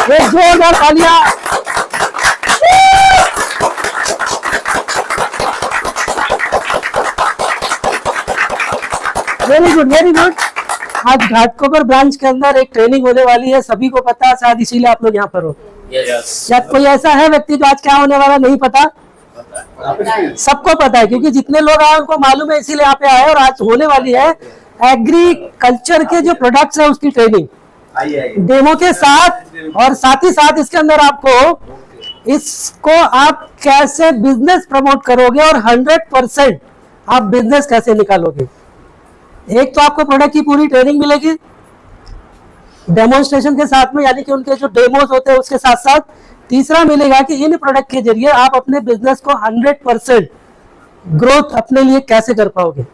एक जोरदार तालियां। Very good very good. आज घाटकोपर ब्रांच के अंदर एक ट्रेनिंग होने वाली है, सभी को पता है, शायद इसीलिए आप लोग यहाँ पर हो। क्या कोई ऐसा है व्यक्ति जो आज क्या होने वाला नहीं पता? सबको पता है, क्योंकि जितने लोग आए उनको मालूम है, इसीलिए यहाँ पे आए। और आज होने वाली है एग्रीकल्चर के जो प्रोडक्ट्स है उसकी ट्रेनिंग डेमो के साथ, और साथ ही साथ इसके अंदर आपको इसको आप कैसे बिजनेस प्रमोट करोगे और 100% आप बिजनेस कैसे निकालोगे। एक तो आपको प्रोडक्ट की पूरी ट्रेनिंग मिलेगी डेमोन्स्ट्रेशन के साथ में, यानी कि उनके जो डेमोस होते हैं उसके साथ साथ। तीसरा मिलेगा कि इन प्रोडक्ट के जरिए आप अपने बिजनेस को 100% ग्रोथ अपने लिए कैसे कर पाओगे।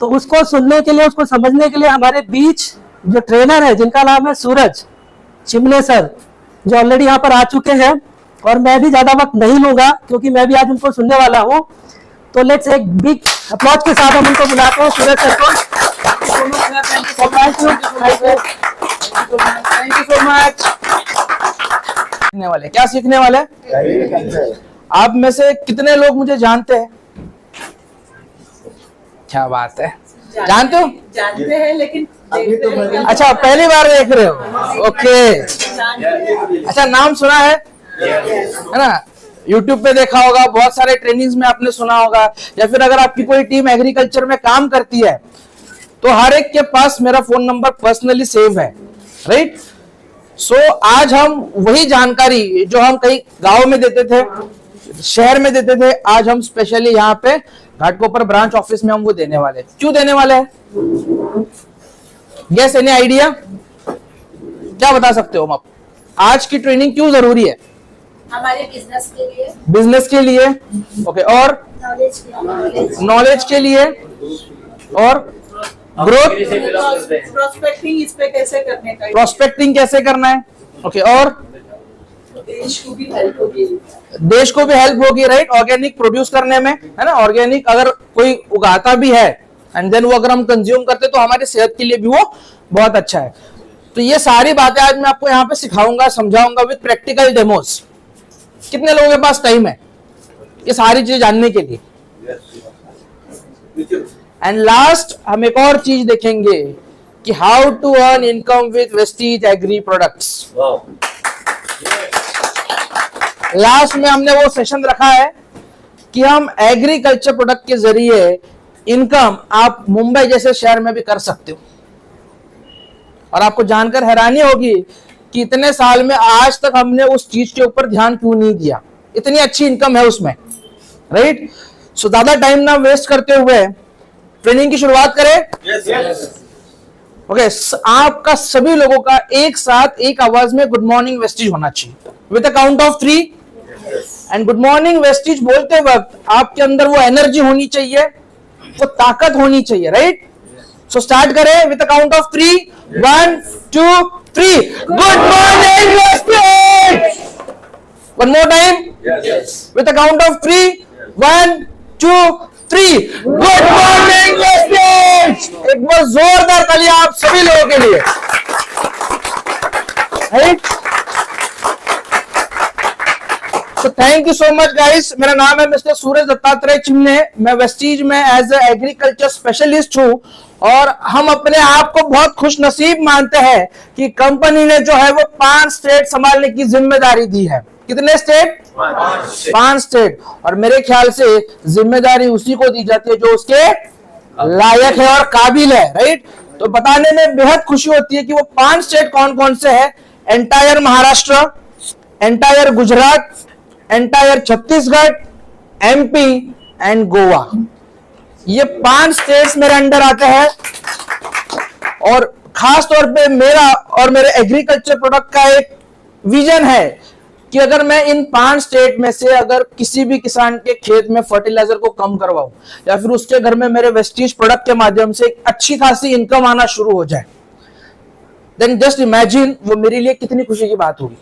तो उसको सुनने के लिए, उसको समझने के लिए हमारे बीच जो ट्रेनर है जिनका नाम है सूरज चिमले सर, जो ऑलरेडी यहाँ पर आ चुके हैं, और मैं भी ज्यादा वक्त नहीं लूंगा क्योंकि मैं भी आज उनको सुनने वाला हूँ। तो लेट्स एक बिग अप्लॉज के साथ हम उनको बुलाते हैं, सूरज सर को। Thank you so much. सीखने वाले क्या सीखने वाले? आप में से कितने लोग मुझे जानते हैं? क्या बात है, जानते हो? जानते हैं लेकिन अच्छा, पहली बार देख रहे हो? ओके। अच्छा, नाम सुना है ना? YouTube पे देखा होगा, बहुत सारे ट्रेनिंग्स में आपने सुना होगा, या फिर अगर आपकी कोई टीम एग्रीकल्चर में काम करती है तो हर एक के पास मेरा फोन नंबर पर्सनली सेव है, राइट? सो आज हम वही जानकारी जो हम कई गांव में देते थे, शहर में देते थे, आज हम स्पेशली यहाँ पे घाटकोपर ब्रांच ऑफिस में हम वो देने वाले। क्यों देने वाले हैं? Guess, any idea? क्या बता सकते हो आप? आज की ट्रेनिंग क्यों जरूरी है? हमारे बिजनेस के लिए, बिजनेस के लिए, ओके, और नॉलेज के लिए, और ग्रोथ, प्रोस्पेक्टिंग इस पे कैसे करने का, प्रोस्पेक्टिंग कैसे करना है, ओके, और देश को भी हेल्प होगी, देश को भी हेल्प होगी, राइट? ऑर्गेनिक प्रोड्यूस करने में, है ना? ऑर्गेनिक अगर कोई उगाता भी है एंड देन वो अगर हम कंज्यूम करते तो हमारी सेहत के लिए भी वो बहुत अच्छा है। तो ये सारी बातें आज मैं आपको यहाँ पे सिखाऊंगा, समझाऊंगा विद प्रैक्टिकल डेमोस। कितने लोगों के पास टाइम है ये सारी चीजें जानने के लिए? एंड लास्ट हम एक और चीज देखेंगे कि how to earn income with Vestige agri products. Last में हमने वो सेशन रखा है कि हम एग्रीकल्चर प्रोडक्ट के जरिए इनकम आप मुंबई जैसे शहर में भी कर सकते हो। और आपको जानकर हैरानी होगी कि इतने साल में आज तक हमने उस चीज के ऊपर ध्यान क्यों नहीं दिया। इतनी अच्छी इनकम है उसमें, राइट? सो ज्यादा टाइम ना वेस्ट करते हुए ट्रेनिंग की शुरुआत करें। ओके, आपका सभी लोगों का एक साथ एक आवाज में गुड मॉर्निंग वेस्टीज होना चाहिए with a count of 3। And good morning Vestige बोलते वक्त आपके अंदर वो एनर्जी होनी चाहिए, वो ताकत होनी चाहिए, राइट? सो स्टार्ट करें with a count of 3। 1 2 3। Good morning Vestige. One more time with a count of 3। 1 2 3। Good morning Vestige. एक बार जोरदार तालियां आप सभी लोगों के लिए, right? So thank you so much guys। मेरा नाम है मिस्टर सूरज दत्तात्रेय चिमने। मैं वेस्टीज में एज ए एग्रीकल्चर स्पेशलिस्ट हूँ, और हम अपने आप को बहुत खुश नसीब मानते हैं कि कंपनी ने जो है वो 5 स्टेट संभालने की जिम्मेदारी दी है। कितने स्टेट? 5 स्टेट। और मेरे ख्याल से जिम्मेदारी उसी को दी जाती है जो उसके लायक है और काबिल है, राइट? तो बताने में बेहद खुशी होती है कि वो 5 स्टेट कौन कौन से है। Entire Maharashtra, entire Gujarat, entire Chhattisgarh, MP and Goa. ये 5 स्टेट्स मेरे अंडर आते हैं। और खास तौर पे मेरा और मेरे एग्रीकल्चर प्रोडक्ट का एक विजन है कि अगर मैं इन 5 स्टेट में से अगर किसी भी किसान के खेत में फर्टिलाइजर को कम करवाऊं, या फिर उसके घर में मेरे वेस्टीज प्रोडक्ट के माध्यम से एक अच्छी खासी इनकम आना शुरू हो जाए, देन जस्ट इमेजिन वो मेरे लिए कितनी खुशी की बात होगी।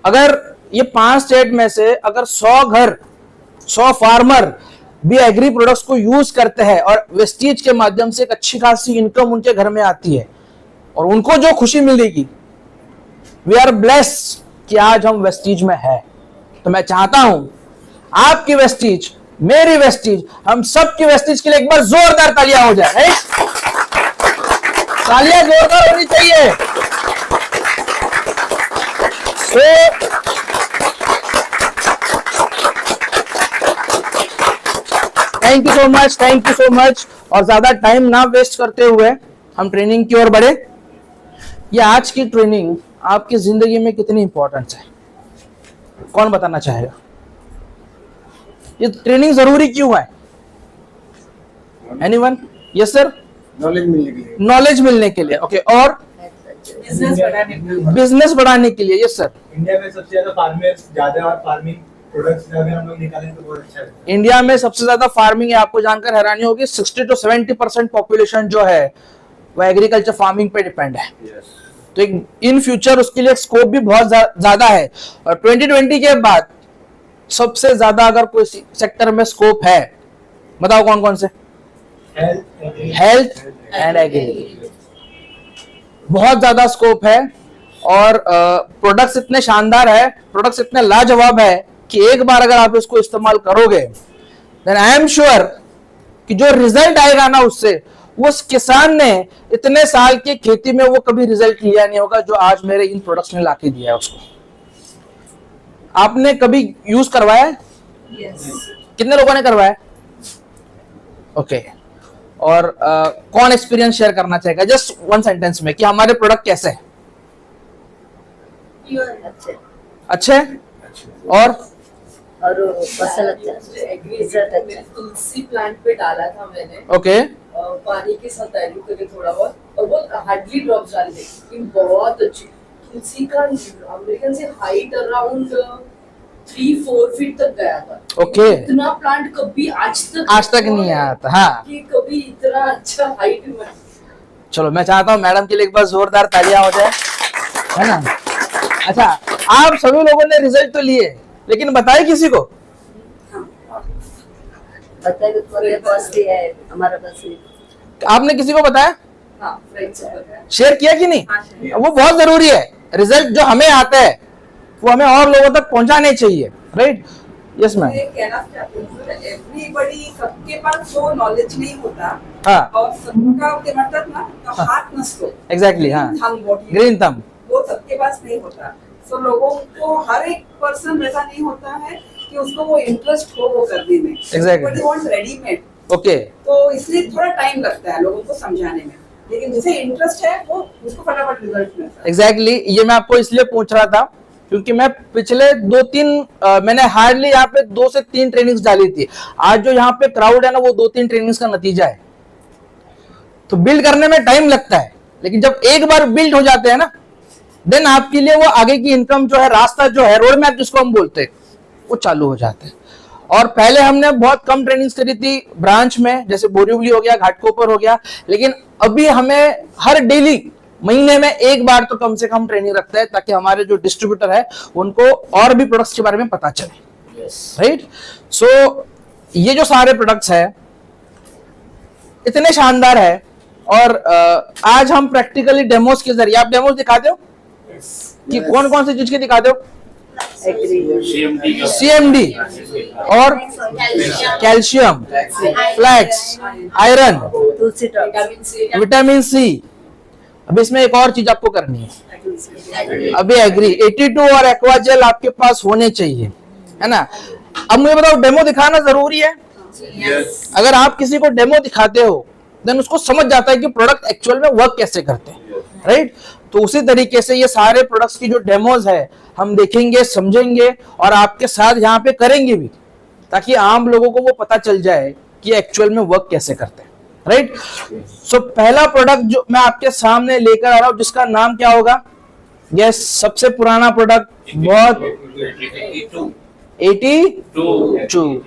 अगर ये 5 स्टेट में से अगर 100 घर, 100 फार्मर भी एग्री प्रोडक्ट्स को यूज करते हैं और वेस्टीज के माध्यम से एक अच्छी खासी इनकम उनके घर में आती है, और उनको जो खुशी मिलेगी वी आर ब्लेस्ड कि आज हम वेस्टीज में है। तो मैं चाहता हूं आपकी वेस्टीज, मेरी वेस्टीज, हम सबकी वेस्टीज के लिए एक बार जोरदार तालियां हो जाए, राइट? तालियां जोरदार होनी चाहिए। Thank you so much, thank you so much. और ज्यादा टाइम ना वेस्ट करते हुए हम ट्रेनिंग की ओर बढ़े। ये आज की ट्रेनिंग आपकी जिंदगी में कितनी इंपॉर्टेंट है, कौन बताना चाहेगा? ये ट्रेनिंग जरूरी क्यों है? एनीवन? Yes sir. नॉलेज मिलने के लिए, नॉलेज मिलने के लिए, ओके। और बिजनेस बढ़ाने के लिए। बिजनेस बढ़ाने के लिए, यस सर। इंडिया में सबसे ज्यादा फार्मर्स ज्यादा और फार्मिंग प्रोडक्ट्स अगर हम लोग निकालें तो बहुत अच्छा है। इंडिया में सबसे ज्यादा फार्मिंग है, आपको जानकर हैरानी होगी। 60 to 70% पॉपुलेशन जो है वो एग्रीकल्चर फार्मिंग पे डिपेंड है। तो इन फ्यूचर उसके लिए स्कोप भी बहुत ज्यादा है। और 2020 के बाद सबसे ज्यादा अगर कोई सेक्टर में स्कोप है, बताओ कौन कौन से? हेल्थ एंड एग्री, बहुत ज्यादा स्कोप है। और प्रोडक्ट्स इतने शानदार है, प्रोडक्ट्स इतने लाजवाब है कि एक बार अगर आप इसको इस्तेमाल करोगे देन आई एम श्योर कि जो रिजल्ट आएगा ना उससे, उस किसान ने इतने साल की खेती में वो कभी रिजल्ट लिया नहीं होगा जो आज मेरे इन प्रोडक्ट्स ने लाके दिया है उसको। आपने कभी यूज करवाया है? कितने लोगों ने करवाया? ओके। और कौन एक्सपीरियंस शेयर करना चाहेगा जस्ट वन सेंटेंस में कि हमारे प्रोडक्ट कैसे है? अच्छे और फसल अच्छा, रिजल्ट अच्छा। तुलसी प्लांट पे डाला था मैंने, ओके। पानी के साथ डालू करके थोड़ा बहुत, और बहुत हार्डली ड्रॉप्स डाले, लेकिन बहुत अच्छी तुलसी का अमेरिकन से हाइट अराउंड 3-4 फीट तक गया था। ओके। इतना प्लांट कभी आज तक नहीं आया था। हाँ, कि कभी इतना अच्छा हाइट में। चलो मैं चाहता हूँ मैडम के लिए एक बार जोरदार तालियां हो जाए, है ना? अच्छा, आप सभी लोगों ने रिजल्ट तो लिए, लेकिन बताए किसी को? बताइए, तुम्हारे पास भी है, हमारे पास भी। आपने किसी को बताया, हाँ, फ्रेंड्स को बताया। शेयर किया कि नहीं? हाँ, शेयर। वो बहुत जरूरी है। रिजल्ट जो हमें आता है वो हमें और लोगों तक पहुंचाने चाहिए, राइट? Yes ma'am. ये कहना चाहती हूँ, एवरीबडी, सबके पास वो नॉलेज नहीं होता। हाँ। और सबका ते म्हणतात ना, हात नसतो। एग्जैक्टली, हाँ। Green thumb. वो सबके पास नहीं होता। सो लोगों को, हर एक पर्सन वैसा नहीं होता है कि उसको वो इंटरेस्ट हो वो करने में। Exactly. But wants readymade, okay. तो इसलिए थोड़ा टाइम लगता है लोगों को समझाने में। लेकिन जिसे इंटरेस्ट है वो उसको फटाफट रिजल्ट मिलता है। एग्जैक्टली, ये मैं आपको इसलिए पूछ रहा था क्योंकि मैं पिछले 2-3 मैंने हार्डली यहाँ पे 2 से 3 ट्रेनिंग्स डाली थी। आज जो यहाँ पे क्राउड है ना, वो 2-3 ट्रेनिंग्स का नतीजा है। तो बिल्ड करने में टाइम लगता है, लेकिन जब एक बार बिल्ड हो जाते हैं ना, देन आपके लिए वो आगे की इनकम जो है, रास्ता जो है, रोड मैप जिसको हम बोलते हैं, वो चालू हो जाते हैं। और पहले हमने बहुत कम ट्रेनिंग्स करी थी ब्रांच में, जैसे बोरीवली हो गया, घाटकोपर हो गया, लेकिन अभी हमें हर डेली, महीने में एक बार तो कम से कम ट्रेनिंग रखता है, ताकि हमारे जो डिस्ट्रीब्यूटर है उनको और भी प्रोडक्ट्स के बारे में पता चले, राइट? सो ये जो सारे प्रोडक्ट्स है इतने शानदार है। और आज हम प्रैक्टिकली डेमोस के जरिए, आप डेमोस दिखाते हो कि कौन कौन सी चीज के दिखाते हो? CMD और calcium, flax, iron, tulsi drop, vitamin C. Vitamin C. अब इसमें एक और चीज आपको करनी है, अभी एग्री 82 और एक्वाजेल आपके पास होने चाहिए, है ना? अब मुझे बताओ, डेमो दिखाना जरूरी है? अगर आप किसी को डेमो दिखाते हो देन उसको समझ जाता है कि प्रोडक्ट एक्चुअल में वर्क कैसे करते हैं, राइट? तो उसी तरीके से ये सारे प्रोडक्ट्स की जो डेमोज है हम देखेंगे, समझेंगे और आपके साथ यहाँ पे करेंगे भी, ताकि आम लोगों को वो पता चल जाए कि एक्चुअल में वर्क कैसे करते हैं, राइट? सो पहला प्रोडक्ट जो मैं आपके सामने लेकर आ रहा हूं, जिसका नाम क्या होगा? यस, सबसे पुराना प्रोडक्ट, बहुत 82,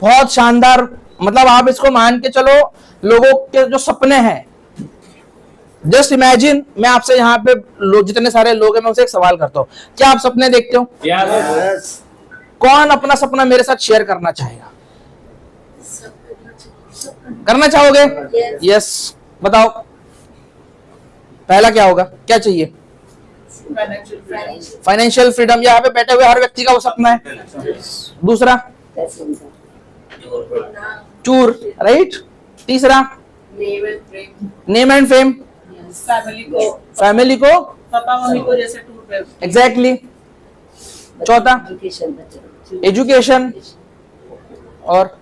बहुत शानदार। मतलब आप इसको मान के चलो, लोगों के जो सपने हैं, जस्ट इमेजिन, मैं आपसे यहाँ पे जितने सारे लोग हैं, मैं उनसे एक सवाल करता हूँ, क्या आप सपने देखते हो? कौन अपना सपना मेरे साथ शेयर करना चाहेगा? करना चाहोगे? यस, बताओ पहला क्या होगा, क्या चाहिए? फाइनेंशियल फ्रीडम, यहाँ पे बैठे हुए हर व्यक्ति का वो सपना है। दूसरा चूर, राइट। तीसरा नेम एंड फेम, फैमिली को पापा मम्मी को जैसे टूर पे एग्जैक्टली। चौथा एजुकेशन और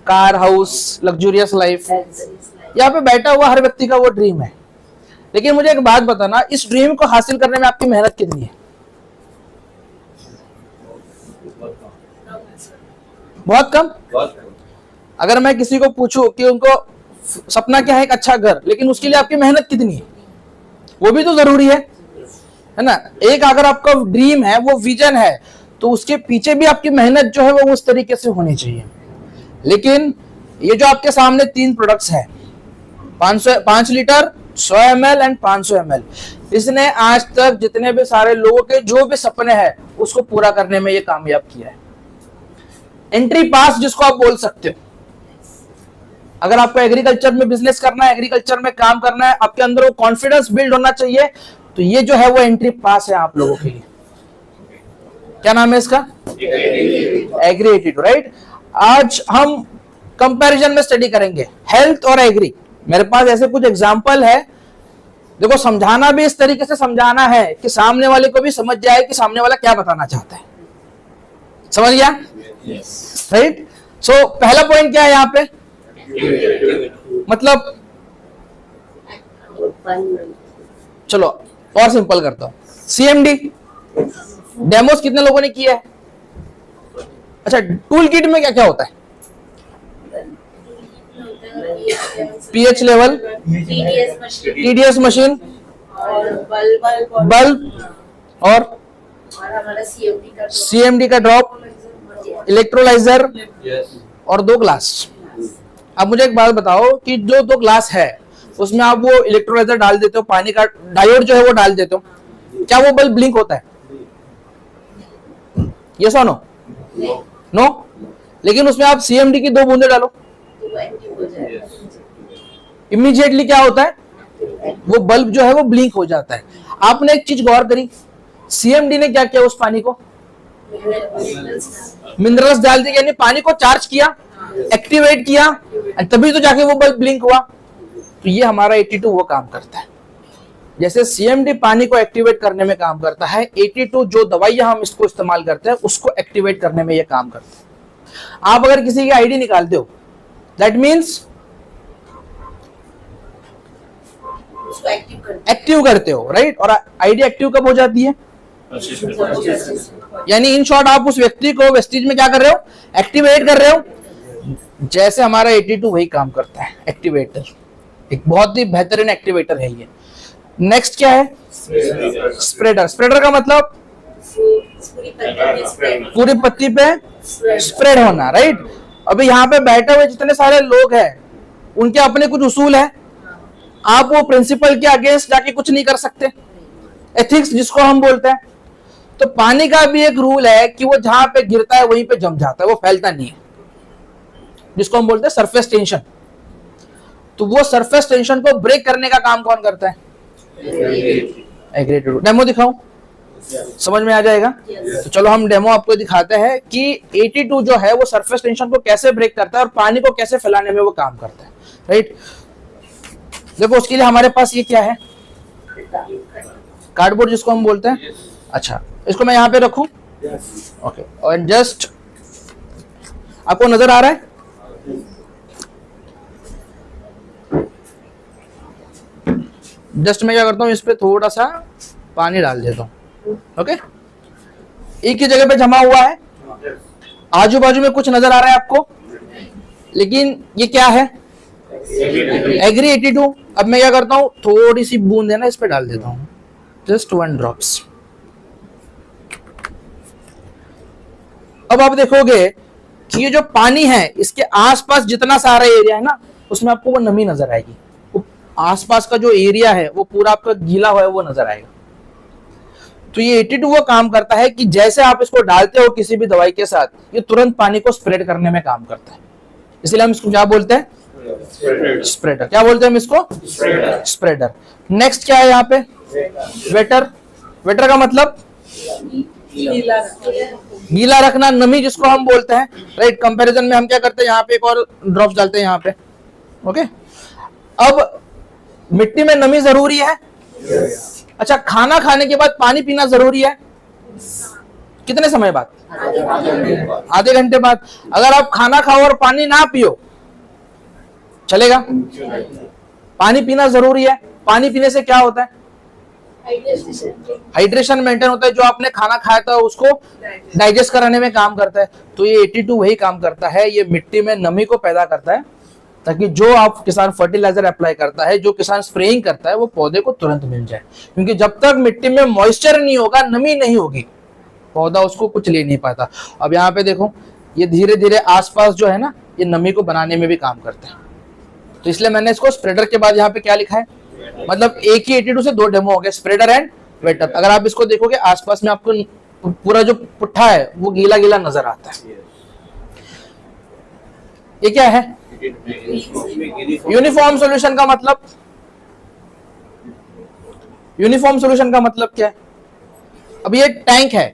कार, हाउस, लग्जूरियस लाइफ। यहाँ पे बैठा हुआ हर व्यक्ति का वो ड्रीम है। लेकिन मुझे एक बात बताना, इस ड्रीम को हासिल करने में आपकी मेहनत कितनी है? बहुत कम। अगर मैं किसी को पूछूं कि उनको सपना क्या है, एक अच्छा घर, लेकिन उसके लिए आपकी मेहनत कितनी है, वो भी तो जरूरी है ना। एक अगर आपका ड्रीम है, वो विजन है, तो उसके पीछे भी आपकी मेहनत जो है वो उस तरीके से होनी चाहिए। लेकिन ये जो आपके सामने 3 प्रोडक्ट्स हैं, 5 लीटर, 100 ml एंड 500 ml, इसने आज तक जितने भी सारे लोगों के जो भी सपने हैं उसको पूरा करने में ये कामयाब किया है। एंट्री पास जिसको आप बोल सकते हो। अगर आपको एग्रीकल्चर में बिजनेस करना है, एग्रीकल्चर में काम करना है, आपके अंदर वो कॉन्फिडेंस बिल्ड होना चाहिए, तो ये जो है वो एंट्री पास है आप लोगों के लिए। क्या नाम है इसका? Agri 82, right. आज हम कंपैरिजन में स्टडी करेंगे हेल्थ और एग्री। मेरे पास ऐसे कुछ एग्जांपल है। देखो, समझाना भी इस तरीके से समझाना है कि सामने वाले को भी समझ जाए कि सामने वाला क्या बताना चाहता है। समझ गया? राइट। सो पहला पॉइंट क्या है यहाँ पे? मतलब चलो और सिंपल करता हूं। CMD डेमोस कितने लोगों ने किया है? अच्छा, टूल किट में क्या क्या होता है? pH level, TDS machine, bulb और CMD का ड्रॉप, इलेक्ट्रोलाइजर और 2 ग्लास। अब मुझे एक बात बताओ कि जो 2 ग्लास है उसमें आप वो इलेक्ट्रोलाइजर डाल देते हो, पानी का डायोड जो है वो डाल देते हो, क्या वो बल्ब ब्लिंक होता है? यस और नो? नो। लेकिन उसमें आप CMD की 2 बूंदे डालो, इमीडिएटली क्या होता है? वो बल्ब जो है वो ब्लिंक हो जाता है। आपने एक चीज गौर करी, CMD ने क्या किया? उस पानी को मिनरल्स डाल दिए, यानी पानी को चार्ज किया, एक्टिवेट किया, तभी तो जाके वो बल्ब ब्लिंक हुआ। तो ये हमारा 82 वो काम करता है। जैसे CMD पानी को एक्टिवेट करने में काम करता है, 82 जो दवाइयां हम इसको इस्तेमाल करते हैं उसको एक्टिवेट करने में ये काम करता है। आप अगर किसी की आईडी निकालते हो, दैट मीन्स एक्टिव करते हो, राइट। और आईडी एक्टिव कब हो जाती है? यानी इन शॉर्ट आप उस व्यक्ति को वेस्टीज में क्या कर रहे हो? एक्टिवेट कर रहे हो। जैसे हमारा 82 वही काम करता है, एक्टिवेटर। एक बहुत ही बेहतरीन एक्टिवेटर है ये। नेक्स्ट क्या है? स्प्रेडर। स्प्रेडर का मतलब पूरी पत्ती पे स्प्रेड होना, राइट। अभी यहाँ पे बैठे हुए जितने सारे लोग हैं उनके अपने कुछ उसूल है। आप वो प्रिंसिपल के अगेंस्ट जाके कुछ नहीं कर सकते, एथिक्स जिसको हम बोलते हैं। तो पानी का भी एक रूल है कि वो जहां पे गिरता है वहीं पे जम जाता है, वो फैलता नहीं है, जिसको हम बोलते हैं सरफेस टेंशन। तो वो सरफेस टेंशन को ब्रेक करने का काम कौन करता है? एग्री 82। डेमो दिखाऊं? समझ में आ जाएगा? तो चलो हम डेमो आपको दिखाते हैं कि 82 जो है वो सरफेस टेंशन को कैसे ब्रेक करता है और पानी को कैसे फैलाने में वो काम करता है, राइट। देखो, उसके लिए हमारे पास ये क्या है? कार्डबोर्ड, जिसको हम बोलते हैं। अच्छा, इसको मैं यहाँ पे रखूं? ओके। और जस्ट आपको नजर आ रहा है? जस्ट मैं क्या करता हूँ, इस पे थोड़ा सा पानी डाल देता हूँ। ओके, एक ही जगह पे जमा हुआ है, आजू बाजू में कुछ नजर आ रहा है आपको, लेकिन ये क्या है? एग्री 82। अब मैं क्या करता हूँ, थोड़ी सी बूंद है ना, इस पे डाल देता हूँ, जस्ट 1 ड्रॉप्स। अब आप देखोगे कि ये जो पानी है इसके आसपास जितना सारा एरिया है ना, उसमें आपको वो नमी नजर आएगी। आसपास का जो एरिया है वो पूरा आपका गीला हुआ है, वो नजर आएगा। तो ये 82 वो काम करता है कि जैसे आप इसको डालते हो किसी भी दवाई के साथ, ये तुरंत पानी को स्प्रेड करने में काम करता है। इसलिए हम इसको क्या बोलते हैं? स्प्रेडर। क्या बोलते हैं हम इसको? स्प्रेडर। नेक्स्ट क्या है यहाँ पे? वेटर। वेटर का मतलब गीला रखना, नमी जिसको हम बोलते हैं, राइट। कंपैरिजन में हम क्या करते हैं, यहाँ पे एक और ड्रॉप्स डालते हैं यहाँ पे, ओके। अब मिट्टी में नमी जरूरी है। अच्छा, खाना खाने के बाद पानी पीना जरूरी है। कितने समय बाद? आधे घंटे बाद। अगर आप खाना खाओ और पानी ना पियो, चलेगा? पानी पीना जरूरी है। पानी पीने से क्या होता है? हाइड्रेशन मेंटेन होता है। जो आपने खाना खाया था उसको डाइजेस्ट कराने में काम करता है। तो ये 82 वही काम करता है, ये मिट्टी में नमी को पैदा करता है, ताकि जो आप किसान फर्टिलाइजर अप्लाई करता है, जो किसान स्प्रेइंग करता है, वो पौधे को तुरंत मिल जाए। क्योंकि जब तक मिट्टी में मॉइस्चर नहीं होगा, नमी नहीं होगी, पौधा उसको कुछ ले नहीं पाता। अब यहाँ पे देखो, ये धीरे धीरे आसपास जो है ना, ये नमी को बनाने में भी काम करता है। तो इसलिए मैंने इसको स्प्रेडर के बाद यहाँ पे क्या लिखा है, मतलब एक ही 82 से 2 डेमो हो गए, स्प्रेडर एंड वेटर। अगर आप इसको देखोगे, आसपास में आपको पूरा जो पुट्ठा है वो गीला गीला नजर आता है। ये क्या है? यूनिफॉर्म सॉल्यूशन का मतलब, यूनिफॉर्म सॉल्यूशन का मतलब क्या है? अब ये टैंक है,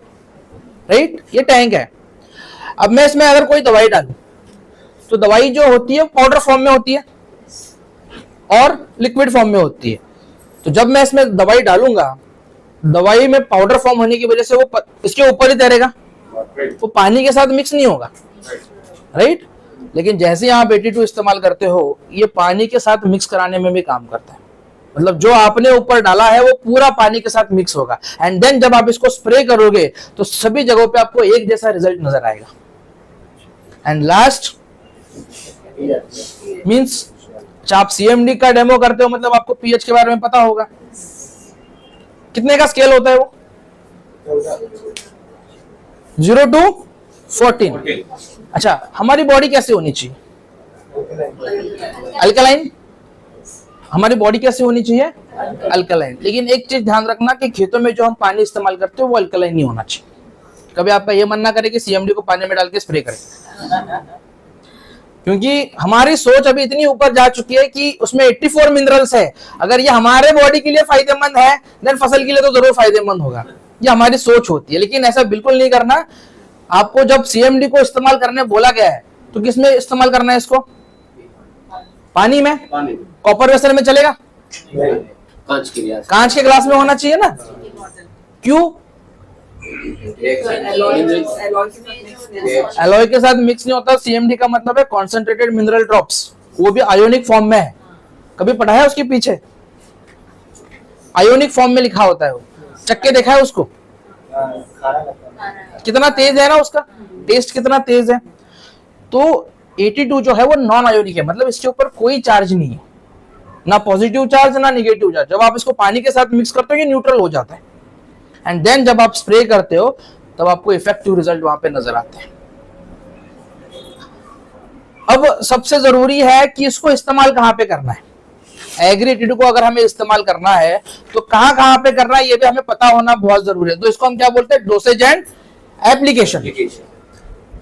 राइट, ये टैंक है। अब मैं इसमें अगर कोई दवाई डालूं, तो दवाई जो होती है पाउडर फॉर्म में होती है और लिक्विड फॉर्म में होती है। तो जब मैं इसमें दवाई डालूंगा, दवाई में पाउडर फॉर्म होने की वजह से वो इसके ऊपर ही तैरेगा, वो पानी के साथ मिक्स नहीं होगा, राइट। लेकिन जैसे आप 82 इस्तेमाल करते हो, ये पानी के साथ मिक्स कराने में भी काम करता है। मतलब जो आपने ऊपर डाला है वो पूरा पानी के साथ मिक्स होगा। एंड देन जब आप इसको स्प्रे करोगे तो सभी जगहों पे आपको एक जैसा रिजल्ट नजर आएगा। एंड लास्ट मींस, आप CMD का डेमो करते हो, मतलब आपको pH के बारे में पता होगा। कितने का स्केल होता है वो? 0 to 14। अच्छा, हमारी बॉडी कैसे होनी चाहिए? अल्कलाइन। हमारी बॉडी कैसे होनी चाहिए? अल्कलाइन। लेकिन एक चीज ध्यान रखना कि खेतों में जो हम पानी इस्तेमाल करते हैं वो अल्कलाइन नहीं होना चाहिए। कभी आपका ये मन ना करे कि CMD को पानी में डाल के स्प्रे करें, क्योंकि हमारी सोच अभी इतनी ऊपर जा चुकी है कि उसमें 84 मिनरल्स है। अगर ये हमारे बॉडी के लिए फायदेमंद है, देन फसल के लिए तो जरूर फायदेमंद होगा। ये हमारी सोच होती है, लेकिन ऐसा बिल्कुल नहीं करना। आपको जब CMD को इस्तेमाल करने बोला गया है, तो किसमें इस्तेमाल करना है इसको? पानी में। कॉपर वेसल में चलेगा? कांच के ग्लास में होना चाहिए ना। क्यों? एलॉय के साथ मिक्स नहीं होता। CMD का मतलब है कॉन्सेंट्रेटेड मिनरल ड्रॉप्स, वो भी आयोनिक फॉर्म में है। कभी पढ़ा है उसके पीछे? आयोनिक फॉर्म में लिखा होता है वो। चक्के देखा है उसको? कितना तेज है ना, उसका टेस्ट कितना तेज है। तो 82 जो है वो नॉन आयोनिक है, मतलब इसके ऊपर कोई चार्ज नहीं है, ना पॉजिटिव चार्ज ना निगेटिव चार्ज। जब आप इसको पानी के साथ मिक्स करते हो, ये न्यूट्रल हो जाता है। एंड देन जब आप स्प्रे करते हो, तब आपको इफेक्टिव रिजल्ट वहां पे नजर आते हैं। अब सबसे जरूरी है कि इसको इस्तेमाल कहां पे करना है। एग्री 82 को अगर हमें इस्तेमाल करना है तो कहां कहां पे करना है, ये भी हमें पता होना बहुत जरूरी है। तो इसको हम क्या बोलते हैं? Dosage and application.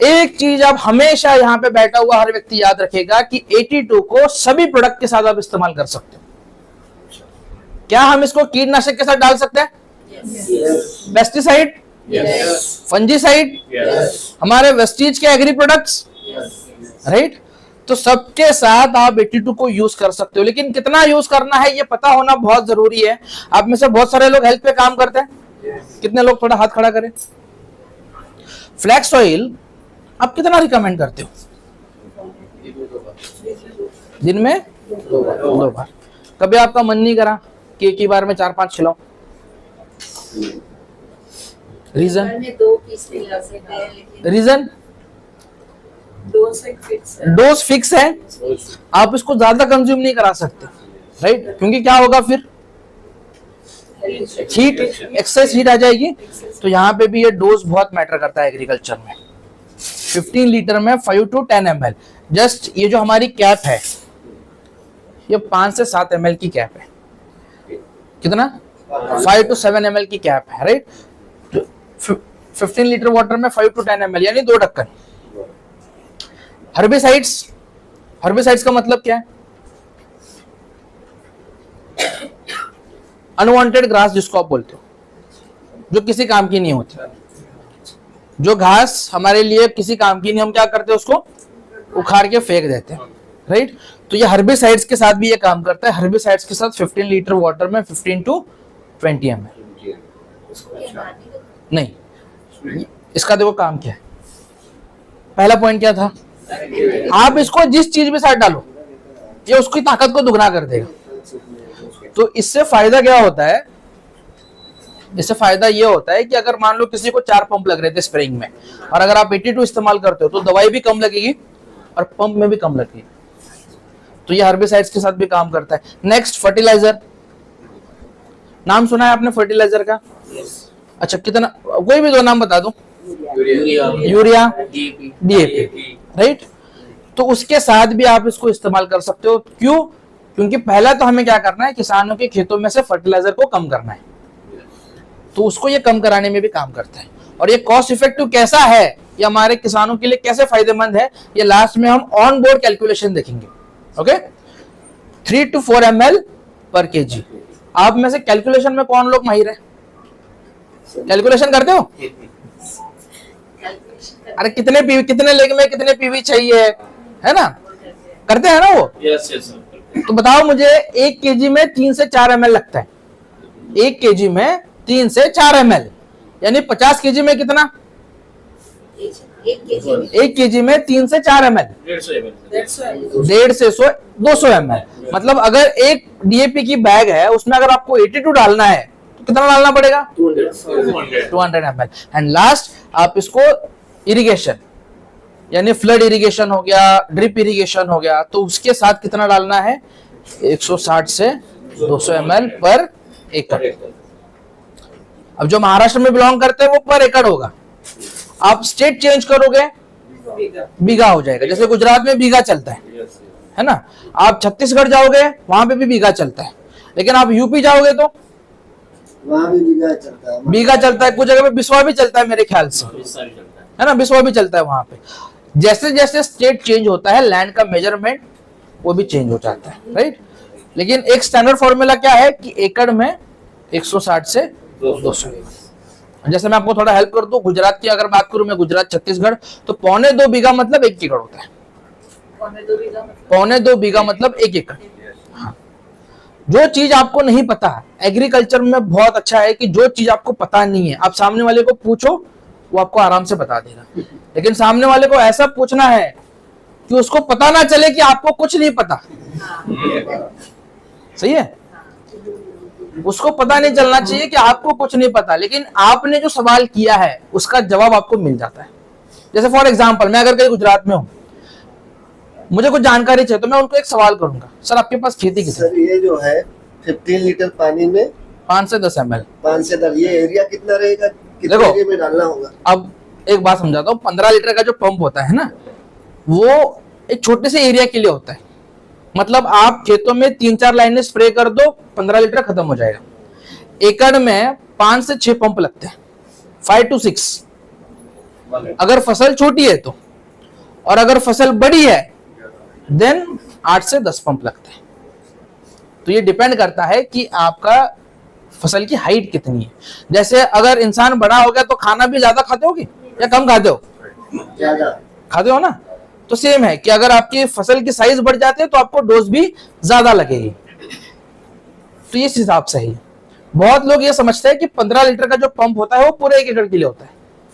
एक चीज आप हमेशा यहाँ पे बैठा हुआ हर व्यक्ति याद रखेगा कि 82 को सभी प्रोडक्ट के साथ आप इस्तेमाल कर सकते हो। क्या हम इसको कीटनाशक के साथ डाल सकते हैं? पेस्टिसाइड, फंजीसाइड, हमारे वेस्टीज के एग्री प्रोडक्ट्स, राइट। तो सबके साथ आप 82 को यूज कर सकते हो। लेकिन कितना यूज करना है ये पता होना बहुत जरूरी है। आप में से बहुत सारे लोग हेल्थ पे काम करते हैं। कितने लोग? थोड़ा हाथ खड़ा करें। फ्लैक्स ऑयल आप कितना रिकमेंड करते हो? दिन में 2 बार। कभी आपका मन नहीं करा कि एक ही बार में 4-5 खिलाओ? रीजन? 2 पीस मिला सकते हैं, लेकिन रीजन? डोज फिक्स है, आप इसको ज्यादा कंज्यूम नहीं करा सकते, राइट। क्योंकि क्या होगा फिर? हीट, एक्सेस हीट आ जाएगी। तो यहाँ पे भी ये डोज बहुत मैटर करता है एग्रीकल्चर में। 15 लीटर में 5 to 10 ml। जस्ट ये जो हमारी कैप है, ये 5 से 7 ml की कैप है। कितना? 5 to 7 ml की कैप है, राइट। 15 लीटर वाटर में 5 to 10 ml, यानी 2 ढक्कन। हर्बिसाइड्स, हर्बिसाइड्स का मतलब क्या है? अनवांटेड ग्रास जिसको आप बोलते हो, जो किसी काम की नहीं होती, जो घास हमारे लिए किसी काम की नहीं, हम क्या करते हैं उसको उखाड़ के फेंक देते हैं, राइट। तो ये हर्बिसाइड्स के साथ भी ये काम करता है। हर्बिसाइड्स के साथ 15 लीटर वाटर में 15 to 20 ml। नहीं, इसका देखो काम क्या है। पहला पॉइंट क्या था, आप इसको जिस चीज में साथ डालो ये उसकी ताकत को दुगना कर देगा। तो इससे फायदा क्या होता है, इससे फायदा ये होता है कि अगर मान लो किसी को 4 पंप लग रहे थे स्प्रेइंग में, और अगर आप 82 इस्तेमाल करते हो तो दवाई भी कम लगेगी और पंप में भी कम लगेगी। तो ये हर्बिसाइड्स के साथ भी काम करता है। Next, fertiliser. नाम सुना है आपने फर्टिलाइजर का? अच्छा, कितना, कोई भी 2 नाम बता दो। Urea, DAP, right. तो उसके साथ भी आप इसको इस्तेमाल कर सकते हो। क्यों? क्योंकि पहला तो हमें क्या करना है, किसानों के खेतों में से फर्टिलाइजर को कम करना है, तो उसको ये कम कराने में भी काम करता है। और ये कॉस्ट इफेक्टिव कैसा है, ये हमारे किसानों के लिए कैसे फायदेमंद है, ये लास्ट में हम ऑन बोर्ड कैलकुलेशन देखेंगे। ओके, 3 to 4 ml पर केजी। आप में से कैलकुलेशन में कौन लोग माहिर है? कैलकुलेशन करते हो? अरे कितने पीवी, कितने लेग में कितने पीवी चाहिए, है ना, करते हैं ना वो? यस। तो बताओ मुझे, 1 केजी में 3 से 4 ml लगता है। 1 केजी में 3 से 4 ml, यानी 50 केजी में कितना? 1 केजी में 3 से 4 ml, 150 से 200 ml। मतलब अगर एक डीएपी की बैग है, उसमें अगर आपको 82 डालना है तो कितना डालना पड़ेगा? 200 ml। एंड लास्ट, आप इसको इरिगेशन, यानी फ्लड इरिगेशन हो गया, ड्रिप इरिगेशन हो गया, तो उसके साथ कितना डालना है? 160 से 200 ml पर एकड़। अब जो महाराष्ट्र में बिलोंग करते हैं वो पर एकड़ होगा। आप स्टेट चेंज करोगे बीघा हो जाएगा। जैसे गुजरात में बीघा चलता है ना, आप छत्तीसगढ़ जाओगे वहां पे भी बीघा चलता है, लेकिन आप यूपी जाओगे तो वहाँ भी बीघा चलता है। कुछ जगह पे बिस्वा भी चलता है मेरे ख्याल से, है ना, बिस्वा भी चलता है वहां पे। जैसे जैसे स्टेट चेंज होता है, लैंड का मेजरमेंट वो भी चेंज हो जाता है, राइट। लेकिन एक स्टैंडर्ड फॉर्मूला क्या है कि एकड़ में 160 से 200। जैसे मैं आपको थोड़ा हेल्प कर दूं, गुजरात की अगर बात करूं मैं, गुजरात छत्तीसगढ़, तो 1.25 बीघा मतलब 1 एकड़ होता है। 1.25 बीघा मतलब 1 एकड़। हाँ। जो चीज आपको नहीं पता, एग्रीकल्चर में बहुत अच्छा है कि जो चीज आपको पता नहीं है, आप सामने वाले को पूछो, वो आपको आराम से बता देगा। लेकिन सामने वाले को ऐसा पूछना है कि उसको पता ना चले कि आपको कुछ नहीं पता। सही है, उसको पता नहीं चलना चाहिए कि आपको कुछ नहीं पता, लेकिन आपने जो सवाल किया है उसका जवाब आपको मिल जाता है। जैसे फॉर एग्जांपल, मैं अगर कहीं गुजरात में हूं, मुझे कुछ जानकारी चाहिए, तो मैं उनको एक सवाल करूंगा, सर आपके पास खेती कितनी? सर ये जो है 15 लीटर पानी में 5 से 10 ml। 5 से 10, ये एरिया कितना रहेगा, कितने देखो, एरिया में डालना होगा? अब एक बात समझाता हूँ, 15 लीटर का जो पंप होता है ना, वो एक छोटे से एरिया के लिए होता है। मतलब आप खेतों में 3-4 लाइनें स्प्रे कर दो, 15 लीटर खत्म हो जाएगा। एकड़ में 5 से 6 पंप लगते हैं, 5 to 6 अगर फसल छोटी है तो, और अगर फसल बड़ी है देन 8 से 10 पंप लगते हैं। तो ये डिपेंड करता है कि आपका फसल की हाइट कितनी है। जैसे अगर इंसान बड़ा हो गया तो खाना भी ज्यादा खाते हो या कम खाते हो? ज्यादा खाते हो ना। तो सेम है कि अगर आपकी फसल की साइज बढ़ जाती है तो आपको डोज भी ज्यादा लगेगी। तो इस हिसाब से ही बहुत लोग ये समझते हैं कि 15 लीटर का जो पंप होता है वो पूरे 1 एकड़ के लिए होता है।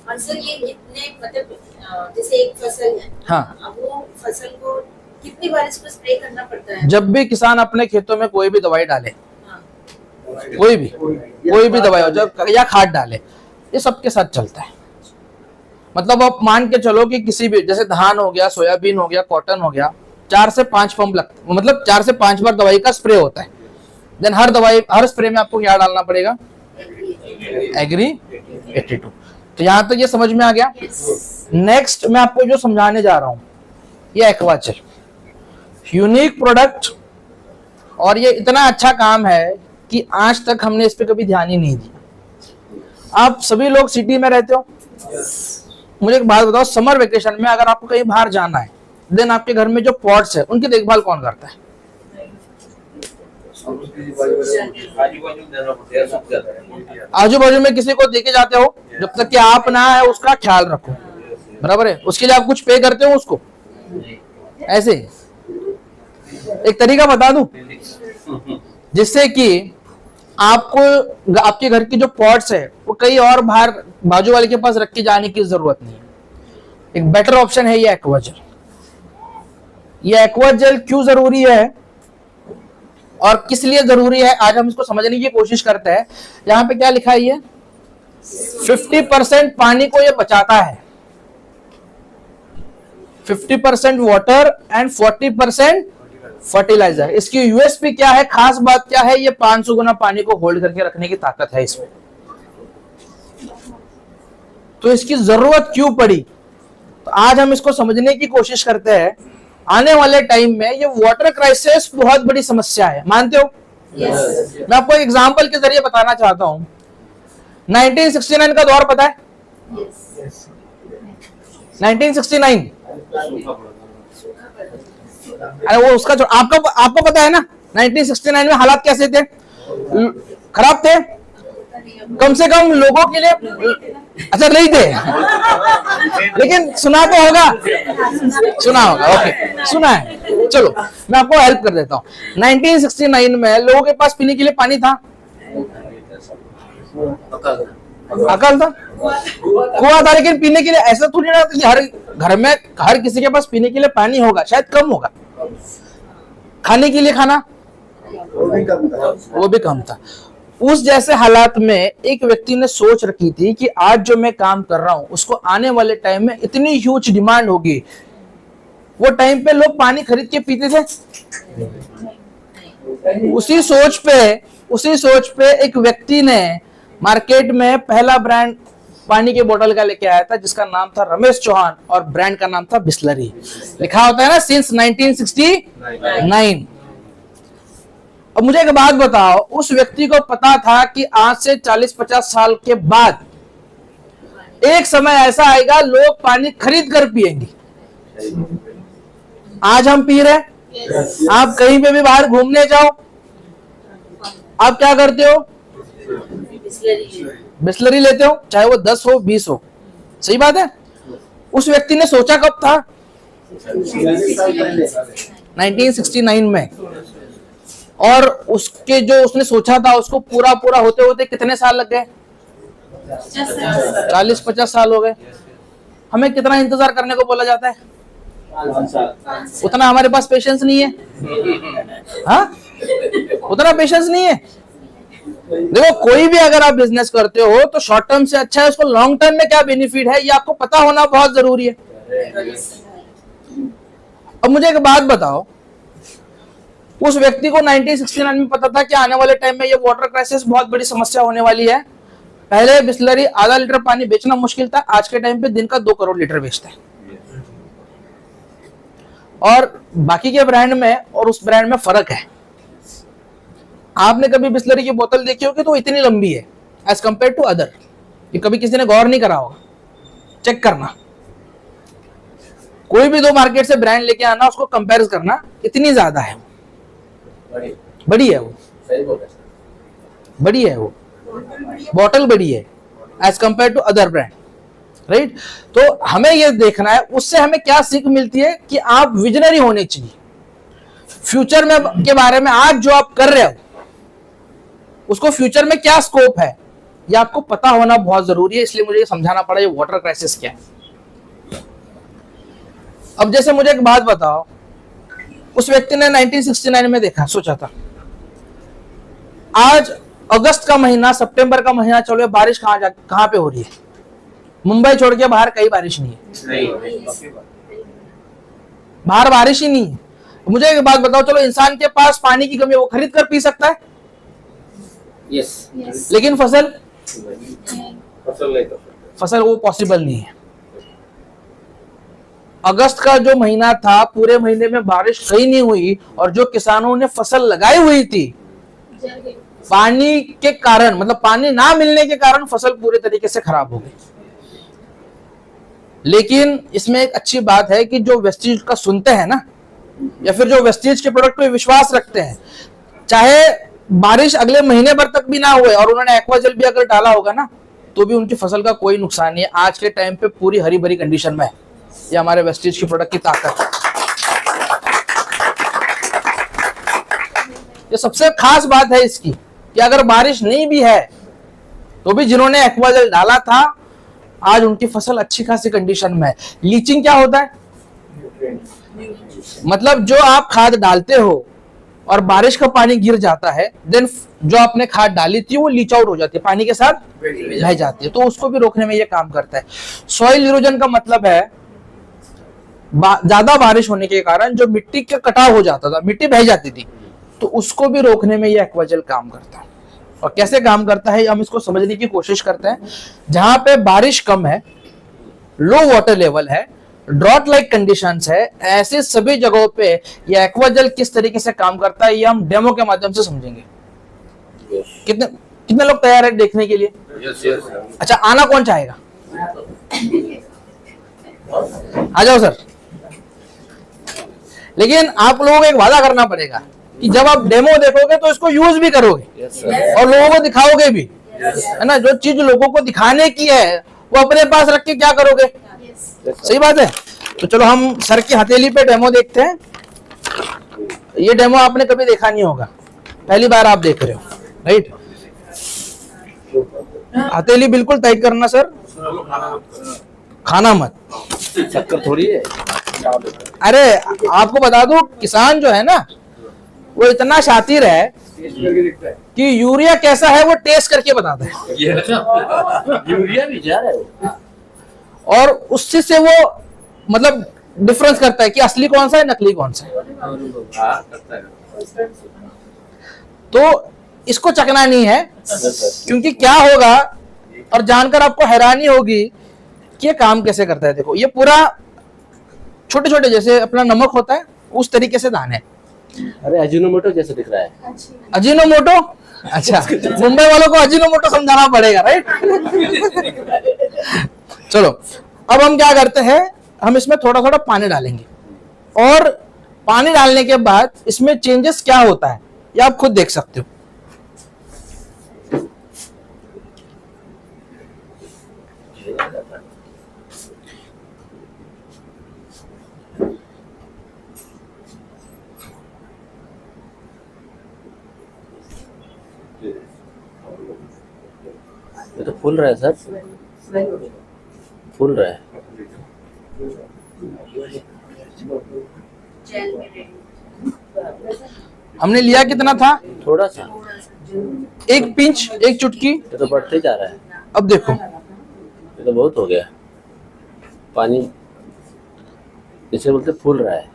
और सर ये कितने, मतलब जैसे एक फसल है, हाँ, अब वो फसल को कितनी बार इसको स्प्रे करना पड़ता है? जब भी किसान अपने खेतों में कोई भी दवाई डाले, हाँ। कोई भी दवाई हो, जब या खाद डाले, ये सबके साथ चलता है। मतलब आप मान के चलो कि किसी भी, जैसे धान हो गया, सोयाबीन हो गया, कॉटन हो गया, 4 से 5 पंप लगते, मतलब 4 से 5 बार दवाई का स्प्रे होता है। देन हर स्प्रे में आपको क्या डालना पड़ेगा? एग्री 82। तो यहां तक ये समझ में आ गया। नेक्स्ट मैं आपको जो समझाने जा रहा हूं, ये एक्वाचल यूनिक प्रोडक्ट, और ये इतना अच्छा काम है कि आज तक हमने इस पे कभी ध्यान ही नहीं दिया। आप सभी लोग सिटी में रहते हो, मुझे एक बात बताओ, समर वेकेशन में अगर आपको कहीं बाहर जाना है, देन आपके घर में जो पॉट्स है उनकी देखभाल कौन करता है? आजू बाजू में किसी को देके जाते हो, जब तक कि आप ना आए उसका ख्याल रखो, बराबर है। उसके लिए आप कुछ पे करते हो उसको, ऐसे एक तरीका बता दूं जिससे कि आपको आपके घर की जो पॉट्स है वो कहीं और बाहर बाजू वाले के पास रख के जाने की जरूरत नहीं है। एक बेटर ऑप्शन है ये एक्वा जेल। ये एक्वा जेल क्यों जरूरी है और किस लिए जरूरी है, आज हम इसको समझने की कोशिश करते हैं। यहां पे क्या लिखा है, ये 50% पानी को ये बचाता है, 50% वाटर एंड 40% फर्टिलाइजर। इसकी यूएसपी क्या है, खास बात क्या है, ये 500 गुना पानी को होल्ड करके रखने की ताकत है इसमें। तो इसकी जरूरत क्यों पड़ी, तो आज हम इसको समझने की कोशिश करते हैं। आने वाले टाइम में ये वाटर क्राइसिस बहुत बड़ी समस्या है, मानते हो? मैं आपको एक एग्जांपल के जरिए बताना चाहता हूं। 1969 का दौर पता है? 1969, अरे वो उसका जो आपको पता है ना 1969 में हालात कैसे थे, खराब थे, कम से कम लोगों के लिए। अच्छा नहीं थे लेकिन सुना तो होगा, सुना होगा, ओके सुना है। चलो मैं आपको हेल्प कर देता हूँ। 1969 में लोगों के पास पीने के लिए पानी था, अकल था, कुआं था, लेकिन पीने के लिए ऐसा थोड़ी ना कि हर घर में हर किसी के पास पीने के लिए पानी होगा, शायद कम होगा। खाने के लिए खाना वो भी कम था। उस जैसे हालात में एक व्यक्ति ने सोच रखी थी कि आज जो मैं काम कर रहा हूं उसको आने वाले टाइम में इतनी ह्यूज डिमांड होगी। वो टाइम पे लोग पानी खरीद के पीते थे। उसी सोच पे एक व्यक्ति ने मार्केट में पहला ब्रांड पानी के बोतल का लेके आया था जिसका नाम था रमेश चौहान और ब्रांड का नाम था बिस्लरी। लिखा होता है ना सिंस 1969। अब मुझे एक बात बताओ, उस व्यक्ति को पता था कि आज से 40-50 साल के बाद एक समय ऐसा आएगा लोग पानी खरीद कर पिएंगे। आज हम पी रहे हैं। आप कहीं पे भी बाहर घूमने जाओ, आप क्या करते हो? बिस्लरी लेते हो, चाहे वो 10 हो 20 हो। सही बात है। उस व्यक्ति ने सोचा कब था? 1969 में। और उसके जो उसने सोचा था उसको पूरा होते होते कितने साल लग गए? 40-50 साल हो गए। हमें कितना इंतजार करने को बोला जाता है? उतना हमारे पास पेशेंस नहीं है। हाँ, उतना पेशेंस नहीं है। देखो, कोई भी अगर आप बिजनेस करते हो तो शॉर्ट टर्म से अच्छा है, उसको लॉन्ग टर्म में क्या बेनिफिट है ये आपको पता होना बहुत जरूरी है। अब मुझे एक बात बताओ, उस व्यक्ति को 1969 में पता था कि आने वाले टाइम में ये वाटर क्राइसिस बहुत बड़ी समस्या होने वाली है। पहले बिस्लरी आधा लीटर पानी बेचना मुश्किल था, आज के टाइम पे दिन का 2 करोड़ लीटर बेचता है। और बाकी के ब्रांड में और उस ब्रांड में फर्क है। आपने कभी बिस्लरी की बोतल देखी होगी तो इतनी लंबी है एज कंपेयर टू अदर। ये कभी किसी ने गौर नहीं करा होगा, चेक करना। कोई भी 2 मार्केट से ब्रांड लेके आना, उसको कंपेयर करना, इतनी ज्यादा है, बड़ी है वो, बड़ी है वो बॉटल, बड़ी है as compare to other brand, right. तो हमें ये देखना है उससे हमें क्या सीख मिलती है कि आप विजनरी होने चाहिए। फ्यूचर में के बारे में आज जो आप कर रहे हो उसको फ्यूचर में क्या स्कोप है ये आपको पता होना बहुत जरूरी है। इसलिए मुझे ये समझाना पड़ा ये वाटर क्राइसिस क्या है। अब जैसे मुझे एक बात बताओ, उस व्यक्ति ने 1969 में देखा, सोचा था आज अगस्त का महीना, सितंबर का महीना चलो, बारिश कहां पे हो रही है? मुंबई छोड़ के बाहर कहीं बारिश नहीं है, बाहर बारिश ही नहीं है। मुझे एक बात बताओ, चलो इंसान के पास पानी की कमी है, वो खरीद कर पी सकता है, yes. लेकिन फसल वो पॉसिबल नहीं है। अगस्त का जो महीना था, पूरे महीने में बारिश कहीं नहीं हुई और जो किसानों ने फसल लगाई हुई थी, पानी के कारण, मतलब पानी ना मिलने के कारण फसल पूरे तरीके से खराब हो गई। लेकिन इसमें एक अच्छी बात है कि जो वेस्टीज का सुनते हैं ना, या फिर जो वेस्टीज के प्रोडक्ट पे विश्वास रखते हैं, चाहे बारिश अगले महीने भर तक भी ना हुए और उन्होंने एक्वाजेल भी अगर डाला होगा ना, तो भी उनकी फसल का कोई नुकसान नहीं है। आज के टाइम पे पूरी हरी भरी कंडीशन में है। ये हमारे वेस्टीज की प्रोडक्ट की ताकत है। ये सबसे खास बात है इसकी कि अगर बारिश नहीं भी है तो भी जिन्होंने एक्वाजेल डाला था, आज उनकी फसल अच्छी खासी कंडीशन में है। लीचिंग क्या होता है? मतलब जो आप खाद डालते हो और बारिश का पानी गिर जाता है, देन जो आपने खाद डाली थी वो लीच आउट हो जाती है, पानी के साथ बह जाती है, तो उसको भी रोकने में ये काम करता है। सॉइल इरोजन का मतलब है ज्यादा बारिश होने के कारण जो मिट्टी का कटाव हो जाता था, मिट्टी बह जाती थी, तो उसको भी रोकने में ये एक्वाजेल काम करता है। और कैसे काम करता है हम इसको समझने की कोशिश करते हैं। जहां पे बारिश कम है, लो वाटर लेवल है, ड्रॉट लाइक कंडीशंस है, ऐसे सभी जगहों पे ये एक्वाजेल किस तरीके से काम करता है ये हम डेमो के माध्यम से समझेंगे। कितने लोग तैयार है देखने के लिए? अच्छा, आना कौन चाहेगा? आ जाओ सर। लेकिन आप लोगों को एक वादा करना पड़ेगा कि जब आप डेमो देखोगे तो इसको यूज भी करोगे और लोगों को दिखाओगे भी, है ना। जो चीज लोगों को दिखाने की है वो अपने पास रख के क्या करोगे? सही बात है। तो चलो हम सर की हथेली पे डेमो देखते हैं। ये डेमो आपने कभी देखा नहीं होगा, पहली बार आप देख रहे हो, राइट। हथेली बिल्कुल टाइट करना सर, खाना मत, चक्कर थोड़ी है। अरे आपको बता दूं, किसान जो है ना वो इतना शातिर है कि यूरिया कैसा है वो टेस्ट करके बताता है। यूरिया भी जा रहा है और उससे से वो मतलब डिफरेंस करता है कि असली कौन सा है, नकली कौन सा है। तो इसको चकना नहीं है, क्योंकि क्या होगा और जानकर आपको हैरानी होगी कि ये काम कैसे करता है। देखो, ये पूरा छोटे छोटे जैसे अपना नमक होता है उस तरीके से दाने। अरे अजीनोमोटो जैसे दिख रहा है। अजीनोमोटो? अच्छा, मुंबई वालों को अजीनोमोटो समझाना पड़ेगा, राइट। चलो अब हम क्या करते हैं, हम इसमें थोड़ा थोड़ा पानी डालेंगे और पानी डालने के बाद इसमें चेंजेस क्या होता है ये आप खुद देख सकते हो। ये तो फूल रहा है सर, फूल रहा है। हमने लिया कितना था? थोड़ा सा, एक पिंच, एक चुटकी। ये तो बढ़ते जा रहा है। अब देखो, ये तो बहुत हो गया पानी, इसे बोलते फूल रहा है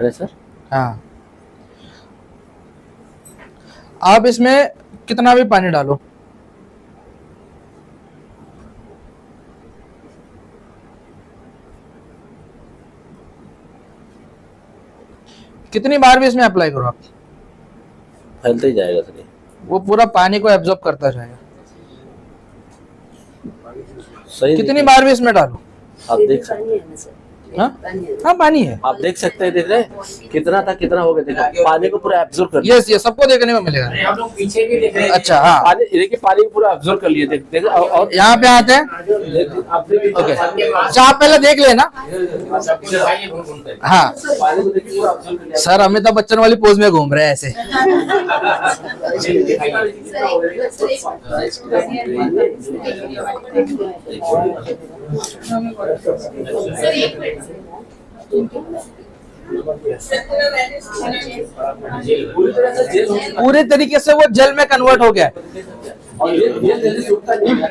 ना सर। हाँ, आप इसमें कितना भी पानी डालो, कितनी बार भी इसमें अप्लाई करो आप, फैलते ही जाएगा सर। वो पूरा पानी को एब्जॉर्ब करता जाएगा। सही कितनी बार भी इसमें डालो। आप देख सकते हैं। हाँ हाँ, पानी है। आप देख सकते हैं, देख रहे हैं कितना था कितना हो गया, देखो पानी को पूरा एब्जॉर्ब कर लिया। यस, ये सबको देखने में मिलेगा। हम लोग पीछे भी देख रहे हैं। अच्छा, हाँ, पानी देखिए, पानी को पूरा एब्जॉर्ब कर लिए। देख और यहाँ पे आते हैं। आप देखिए ओके, अच्छा आप पहले देख लेना। हाँ पानी को देखिए पूरा एब्जॉर्ब कर लिया। सर, अमिताभ बच्चन वाली पोज में घूम रहे हैं ऐसे। पूरे तरीके से वो जल में कन्वर्ट हो गया। और ये जल्दी सूखता नहीं है।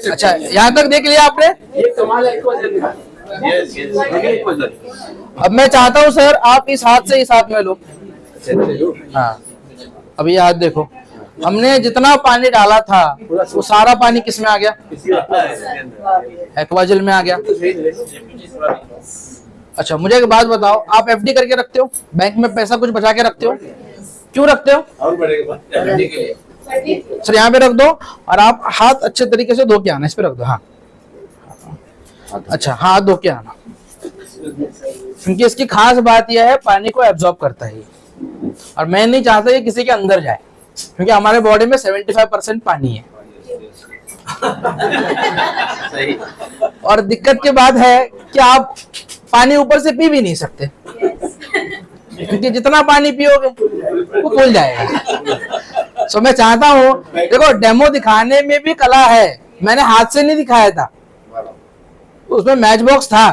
अच्छा, यहाँ तक देख लिया आपने। ये कमाल है इसको। अब मैं चाहता हूँ सर, आप इस हाथ से इस हाथ में लो। हाँ, अब ये हाथ देखो, हमने जितना पानी डाला था वो सारा पानी किस में आ गया? एक्वाजेल में आ गया। अच्छा, मुझे एक बात बताओ, आप एफडी करके रखते हो? बैंक में पैसा कुछ बचा के रखते हो? क्यों रखते हो? सर यहाँ पे रख दो और आप हाथ अच्छे तरीके से धो के आना। इस पे रख दो। हाँ, अच्छा, हाथ धो के आना। क्योंकि इसकी खास बात यह है पानी को एब्जॉर्ब करता है ये। और मैं नहीं चाहता ये किसी के अंदर जाए, क्योंकि हमारे बॉडी में 75% पानी है। और दिक्कत की बात है कि आप पानी ऊपर से पी भी नहीं सकते, क्योंकि जितना पानी पियोगे वो फूल जाएगा। सो मैं चाहता हूँ, देखो डेमो दिखाने में भी कला है, मैंने हाथ से नहीं दिखाया था, उसमें मैच बॉक्स था,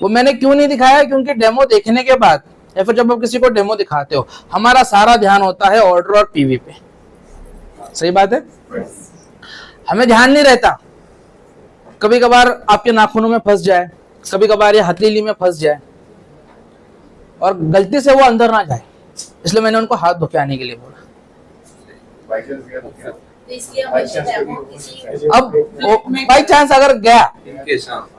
वो मैंने क्यों नहीं दिखाया, क्योंकि डेमो देखने के बाद या फिर जब आप किसी को डेमो दिखाते हो, हमारा सारा ध्यान होता है ऑर्डर और पीवी पे। सही बात है, हमें ध्यान नहीं रहता, कभी कभार आपके नाखूनों में फंस जाए, कभी कभार ये हथेली में फंस जाए और गलती से वो अंदर ना जाए, इसलिए मैंने उनको हाथ धो के आने के लिए बोला। तो इसलिए हमेशा डेमो किसी अब बाई चांस अगर गया,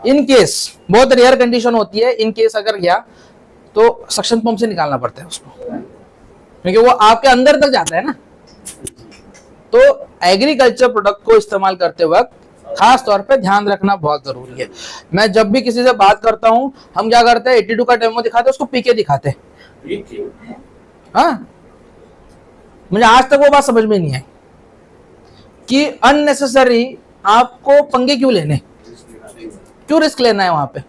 इन केस बहुत रेयर कंडीशन होती है, इन केस अगर गया तो सक्शन पंप से निकालना पड़ता है उसको, क्योंकि वो आपके अंदर तक जाता है ना। तो एग्रीकल्चर प्रोडक्ट को इस्तेमाल करते वक्त खास तौर पे ध्यान रखना बहुत जरूरी है। मैं जब भी किसी से बात करता हूं, हम क्या करते हैं, 82 का डेमो दिखाते हैं, उसको पी के दिखाते हैं। हाँ, मुझे आज तक वो बात समझ में नहीं आई कि अननेसेसरी आपको पंगे क्यों लेने, क्यों रिस्क लेना है वहां पे।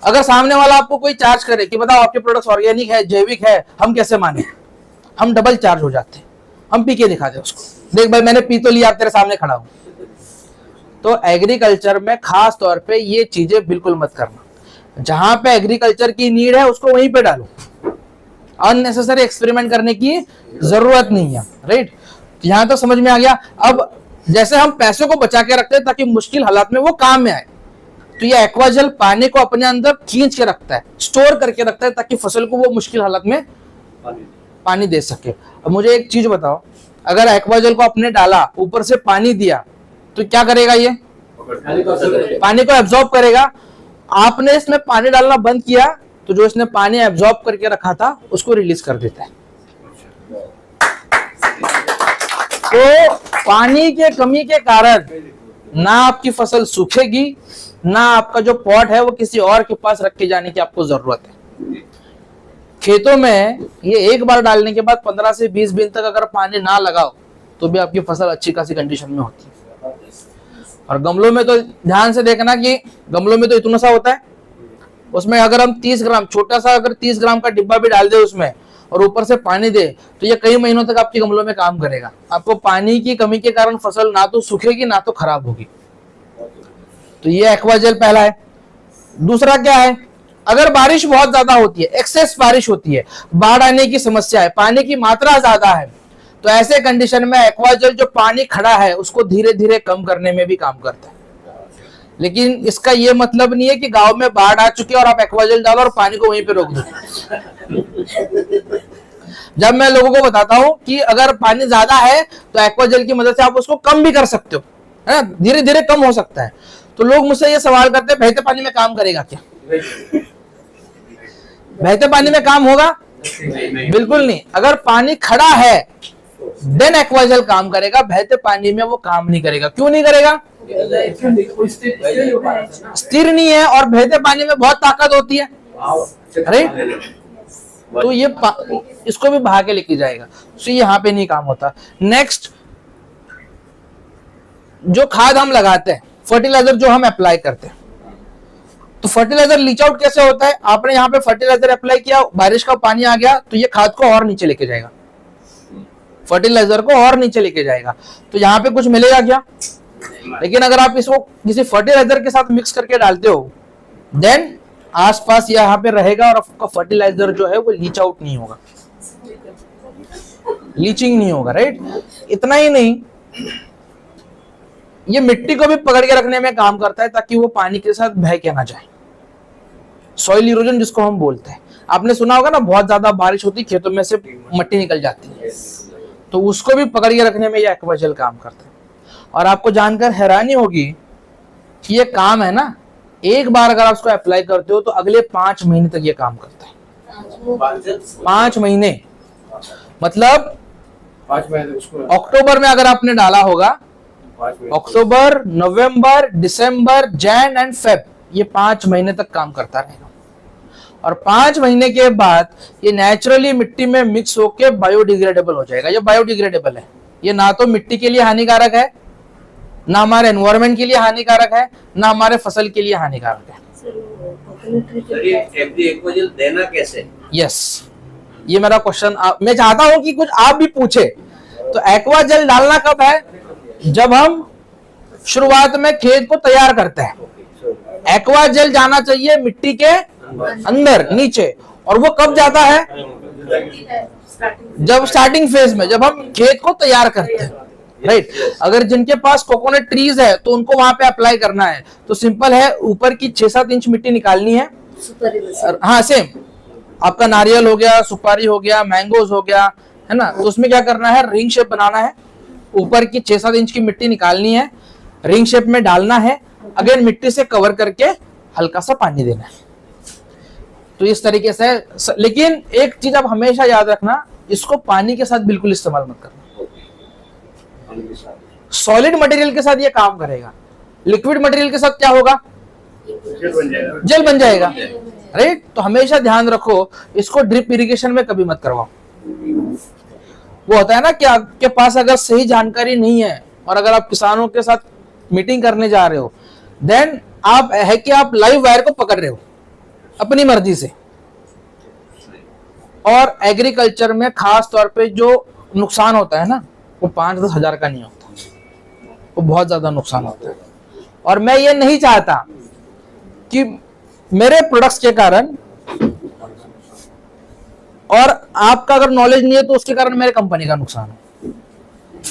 अगर सामने वाला आपको कोई चार्ज करे कि बताओ आपके प्रोडक्ट्स ऑर्गेनिक है, जैविक है, हम कैसे माने, हम डबल चार्ज हो जाते हैं, हम पी के दिखाते हैं उसको, देख भाई मैंने पी तो लिया, आप तेरे सामने खड़ा हूं। तो एग्रीकल्चर में खास तौर पे ये चीजें बिल्कुल मत करना, जहां पे एग्रीकल्चर की नीड है उसको वहीं पे डालो, अननेसेसरी एक्सपेरिमेंट करने की जरूरत नहीं है। राइट, यहां तो समझ में आ गया। अब जैसे हम पैसों को बचा के रखते हैं ताकि मुश्किल हालात में वो काम में आए, तो ये एक्वाजेल पानी को अपने अंदर खींच के रखता है, स्टोर करके रखता है, ताकि फसल को वो मुश्किल हालात में पानी दे सके। अब मुझे एक चीज बताओ, अगर एक्वाजेल को आपने डाला, ऊपर से पानी दिया, तो क्या करेगा, ये पानी को एब्जॉर्ब करेगा। आपने इसमें पानी डालना बंद किया तो जो इसने पानी एब्जॉर्ब करके रखा था उसको रिलीज कर देता है। तो पानी के कमी के कारण ना आपकी फसल सूखेगी, ना आपका जो पॉट है वो किसी और के पास रख के जाने की आपको जरूरत है। खेतों में ये एक बार डालने के बाद 15 से 20 दिन तक अगर पानी ना लगाओ तो भी आपकी फसल अच्छी खासी कंडीशन में होती है। और गमलों में तो ध्यान से देखना कि गमलों में तो इतना सा होता है, उसमें अगर हम 30 ग्राम, छोटा सा अगर 30 ग्राम का डिब्बा भी डाल दे उसमें और ऊपर से पानी दे, तो ये कई महीनों तक आपके गमलों में काम करेगा। आपको पानी की कमी के कारण फसल ना तो सूखेगी ना तो खराब होगी। तो ये एक्वाजेल पहला है। दूसरा क्या है, अगर बारिश बहुत ज्यादा होती है, एक्सेस बारिश होती है, बाढ़ आने की समस्या है, पानी की मात्रा ज्यादा है, तो ऐसे कंडीशन में एक्वाजेल जो पानी खड़ा है उसको धीरे धीरे कम करने में भी काम करता है। लेकिन इसका ये मतलब नहीं है कि गांव में बाढ़ आ चुकी है और आप एक्वाजेल डालो और पानी को वहीं पे रोक दो। जब मैं लोगों को बताता हूं कि अगर पानी ज्यादा है तो एक्वाजेल की मदद से आप उसको कम भी कर सकते हो, है ना, धीरे धीरे कम हो सकता है, तो लोग मुझसे ये सवाल करते हैं बहते पानी में काम करेगा क्या? बहते पानी में काम होगा? बिल्कुल नहीं। अगर पानी खड़ा है देन एक्वाजेल काम करेगा, बहते पानी में वो काम नहीं करेगा। क्यों नहीं करेगा? स्थिर नहीं है और बहते पानी में बहुत ताकत होती है, राइट? तो ये इसको भी बहा के लेके जाएगा, तो यहाँ पे नहीं काम होता। नेक्स्ट, जो खाद हम लगाते हैं, फर्टिलाइजर जो हम अप्लाई करते हैं, तो फर्टिलाइजर लीच आउट कैसे होता है? आपने यहाँ पे फर्टिलाइजर अप्लाई किया, बारिश का पानी आ गया, तो ये खाद को और नीचे लेके जाएगा, फर्टिलाइजर को और नीचे लेके जाएगा, तो यहाँ पे कुछ मिलेगा क्या? लेकिन अगर आप इसको किसी फर्टिलाइजर के साथ मिक्स करके डालते हो देन आसपास यहाँ पे रहेगा और आपका फर्टिलाइजर जो है वो लीच आउट नहीं होगा, लीचिंग नहीं होगा, राइट? इतना ही नहीं, ये मिट्टी को भी पकड़ के रखने में काम करता है ताकि वो पानी के साथ बह के ना जाए, सॉइल इरोजन जिसको हम बोलते हैं। आपने सुना होगा ना, बहुत ज्यादा बारिश होती, खेतों में से मिट्टी निकल जाती है, तो उसको भी पकड़ के रखने में ये एक्वाजेल काम करता है। और आपको जानकर हैरानी होगी कि ये काम है ना, एक बार अगर आप उसको अप्लाई करते हो तो अगले 5 महीने तक ये काम करता है। 5 महीने मतलब 5 महीने अक्टूबर में अगर आपने डाला होगा, अक्टूबर, नवंबर, दिसंबर, जैन एंड फेब, ये 5 महीने तक काम करता रहेगा और 5 महीने के बाद ये नेचुरली मिट्टी में मिक्स होके बायोडिग्रेडेबल हो जाएगा। ये बायोडिग्रेडेबल है, ये ना तो मिट्टी के लिए हानिकारक है, ना हमारे एनवायरमेंट के लिए हानिकारक है, ना हमारे फसल के लिए हानिकारक है। एक्वाजेल देना कैसे? यस, ये मेरा क्वेश्चन मैं चाहता हूं कि कुछ आप भी पूछे। तो एक्वा जेल डालना कब है? जब हम शुरुआत में खेत को तैयार करते हैं। एक्वा जेल जाना चाहिए मिट्टी के अंदर नीचे, और वो कब जाता है? जब स्टार्टिंग फेज में, जब हम खेत को तैयार करते हैं, राइट। अगर जिनके पास कोकोनट ट्रीज है तो उनको वहां पे अप्लाई करना है। तो सिंपल है, ऊपर की 6-7 इंच मिट्टी निकालनी है। हाँ सेम, आपका नारियल हो गया, सुपारी हो गया, मैंगोज हो गया, है ना। तो उसमें क्या करना है, रिंग शेप बनाना है। ऊपर की 6-7 इंच की मिट्टी निकालनी है, रिंग शेप में डालना है, अगेन मिट्टी से कवर करके हल्का सा पानी देना है। तो इस तरीके से, लेकिन एक चीज आप हमेशा याद रखना, इसको पानी के साथ बिल्कुल इस्तेमाल मत करना। सॉलिड मटेरियल के साथ ये काम करेगा, लिक्विड मटेरियल के साथ क्या होगा? जेल बन जाएगा, राइट। तो हमेशा ध्यान रखो, इसको ड्रिप इरिगेशन में कभी मत करवाओ। वो होता है ना कि आपके पास अगर सही जानकारी नहीं है और अगर आप किसानों के साथ मीटिंग करने जा रहे हो, देन आप है कि आप लाइव वायर को पकड़ रहे हो अपनी मर्जी से। और एग्रीकल्चर में खास तौर पे जो नुकसान होता है ना, वो 5-10 हजार का नहीं होता, वो बहुत ज्यादा नुकसान होता है। और मैं ये नहीं चाहता कि मेरे प्रोडक्ट्स के कारण, और आपका अगर नॉलेज नहीं है तो उसके कारण मेरे कंपनी का नुकसान हो।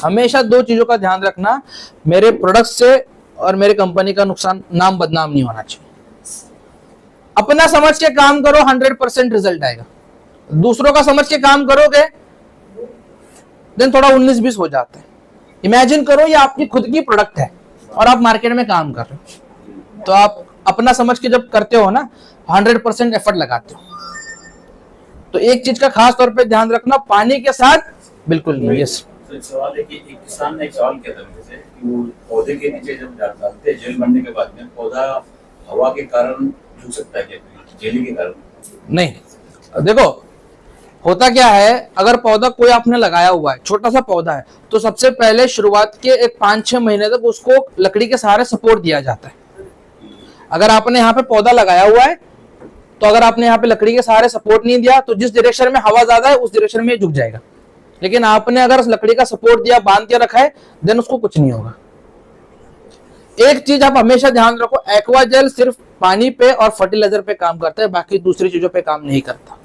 हमेशा 2 चीजों का ध्यान रखना, मेरे प्रोडक्ट्स से और मेरे कंपनी का नुकसान, नाम बदनाम नहीं होना चाहिए। अपना समझ के काम करो, 100% रिजल्ट आएगा। दूसरों का समझ के काम करोगे देन थोड़ा 19-20 हो जाता है। इमेजिन करो ये आपकी खुद की प्रोडक्ट है और आप मार्केट में काम कर रहे हो, तो आप अपना समझ के जब करते हो ना, 100% एफर्ट लगाते हो। तो एक चीज का खास तौर पे ध्यान रखना, पानी के साथ बिल्कुल नहीं। यस, तो एक सवाल है कि एक किसान ने एक सवाल किया था मुझसे कि वो पौधे के नीचे जब डालते हैं जेल बनने के बाद में, पौधा हवा के कारण झुक सकता है क्या, जेली के कारण? नहीं, देखो होता क्या है, अगर पौधा कोई आपने लगाया हुआ है, छोटा सा पौधा है, तो सबसे पहले शुरुआत के एक 5-6 महीने तक उसको लकड़ी के सहारे सपोर्ट दिया जाता है। अगर आपने यहाँ पे पौधा लगाया हुआ है, तो अगर आपने यहाँ पे लकड़ी के सहारे सपोर्ट नहीं दिया, तो जिस डायरेक्शन में हवा ज्यादा है उस डायरेक्शन में झुक जाएगा। लेकिन आपने अगर लकड़ी का सपोर्ट दिया, बांध के रखा है, देन उसको कुछ नहीं होगा। एक चीज आप हमेशा ध्यान रखो, एक्वा जेल सिर्फ पानी पे और फर्टिलाइजर पे काम करता है, बाकी दूसरी चीजों पे काम नहीं करता।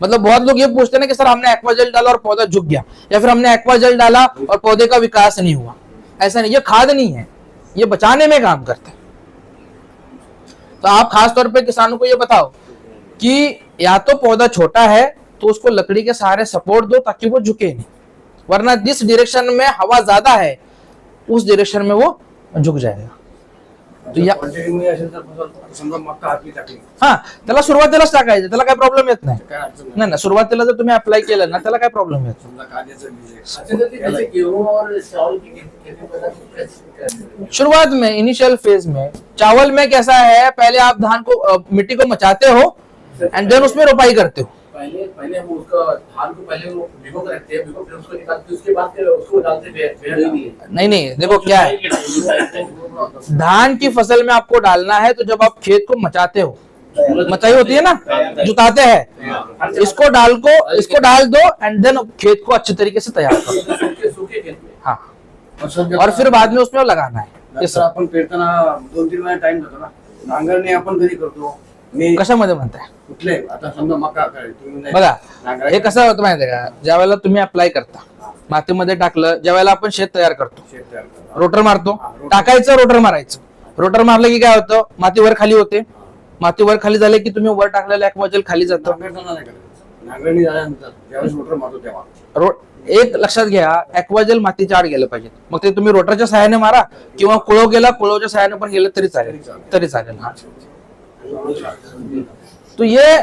मतलब बहुत लोग ये पूछते हैं ना कि सर हमने एक्वा जेल डाला और पौधा झुक गया, या फिर हमने एक्वा जेल डाला और पौधे का विकास नहीं हुआ। ऐसा नहीं, ये खाद नहीं है, ये बचाने में काम करता है। तो आप खास तौर पे किसानों को ये बताओ कि या तो पौधा छोटा है तो उसको लकड़ी के सहारे सपोर्ट दो ताकि वो झुके नहीं, वरना जिस डायरेक्शन में हवा ज्यादा है उस डायरेक्शन में वो झुक जाएगा। तो या हा, त्याला सुरुवातीलाच टाकायचं, त्याला काय प्रॉब्लेम येत नाही। नाही सुरुवातीला जर तुम्ही अप्लाय केलं ना, त्याला काय प्रॉब्लेम येत शुरुआत में, इनिशियल फेज में। चावल में कैसा है, पहले आप धान को मिट्टी को मचाते हो एंड देन उसमें रोपाई करते हो। पहले हम उसका धान को पहले वो भिगो के रखते हैं, भिगो फिर उसको निकालते हैं, उसके बाद फिर उसको डालते हैं। नहीं देखो क्या है, धान की फसल में आपको डालना है तो जब आप खेत को मचाते हो, मचाई होती है ना, जुताते हैं, इसको डाल दो एंड देन खेत को अच्छे तरीके से तैयार करो। हाँ, और फिर बाद में उसमें लगाना है। आपण पेरताना 2-3 महिने टाइम जातो ना, नांगरणी आपण कधी करतो, कशामध्ये म्हणताय? कुठले आता समजा मका करायची बघा, हे कसं होतं माहितीये का, ज्या वेळेला तुम्ही अप्लाय करता, मातीमध्ये टाकलं, ज्या वेळेला आपण शेत तयार करतो, रोटर मारतो, टाकायचं, रोटर मारायचं। रोटर मारलं की काय होतं, माती वर खाली होते, माती वर खाली झाले की तुम्ही वर टाकलेलं एक्वा जेल खाली जातं। नांगरणी झाल्यानंतर ज्यावेळेस रोटर मारतो तेव्हा एक लक्षात घ्या, एक्वा जेल मातीच्या आड गेलं पाहिजे। मग ते तुम्ही रोटरच्या सहाय्याने मारा किंवा कुळव गेला, कुळवच्या सहाय्याने पण गेलं तरी चालेल। हा, तो ये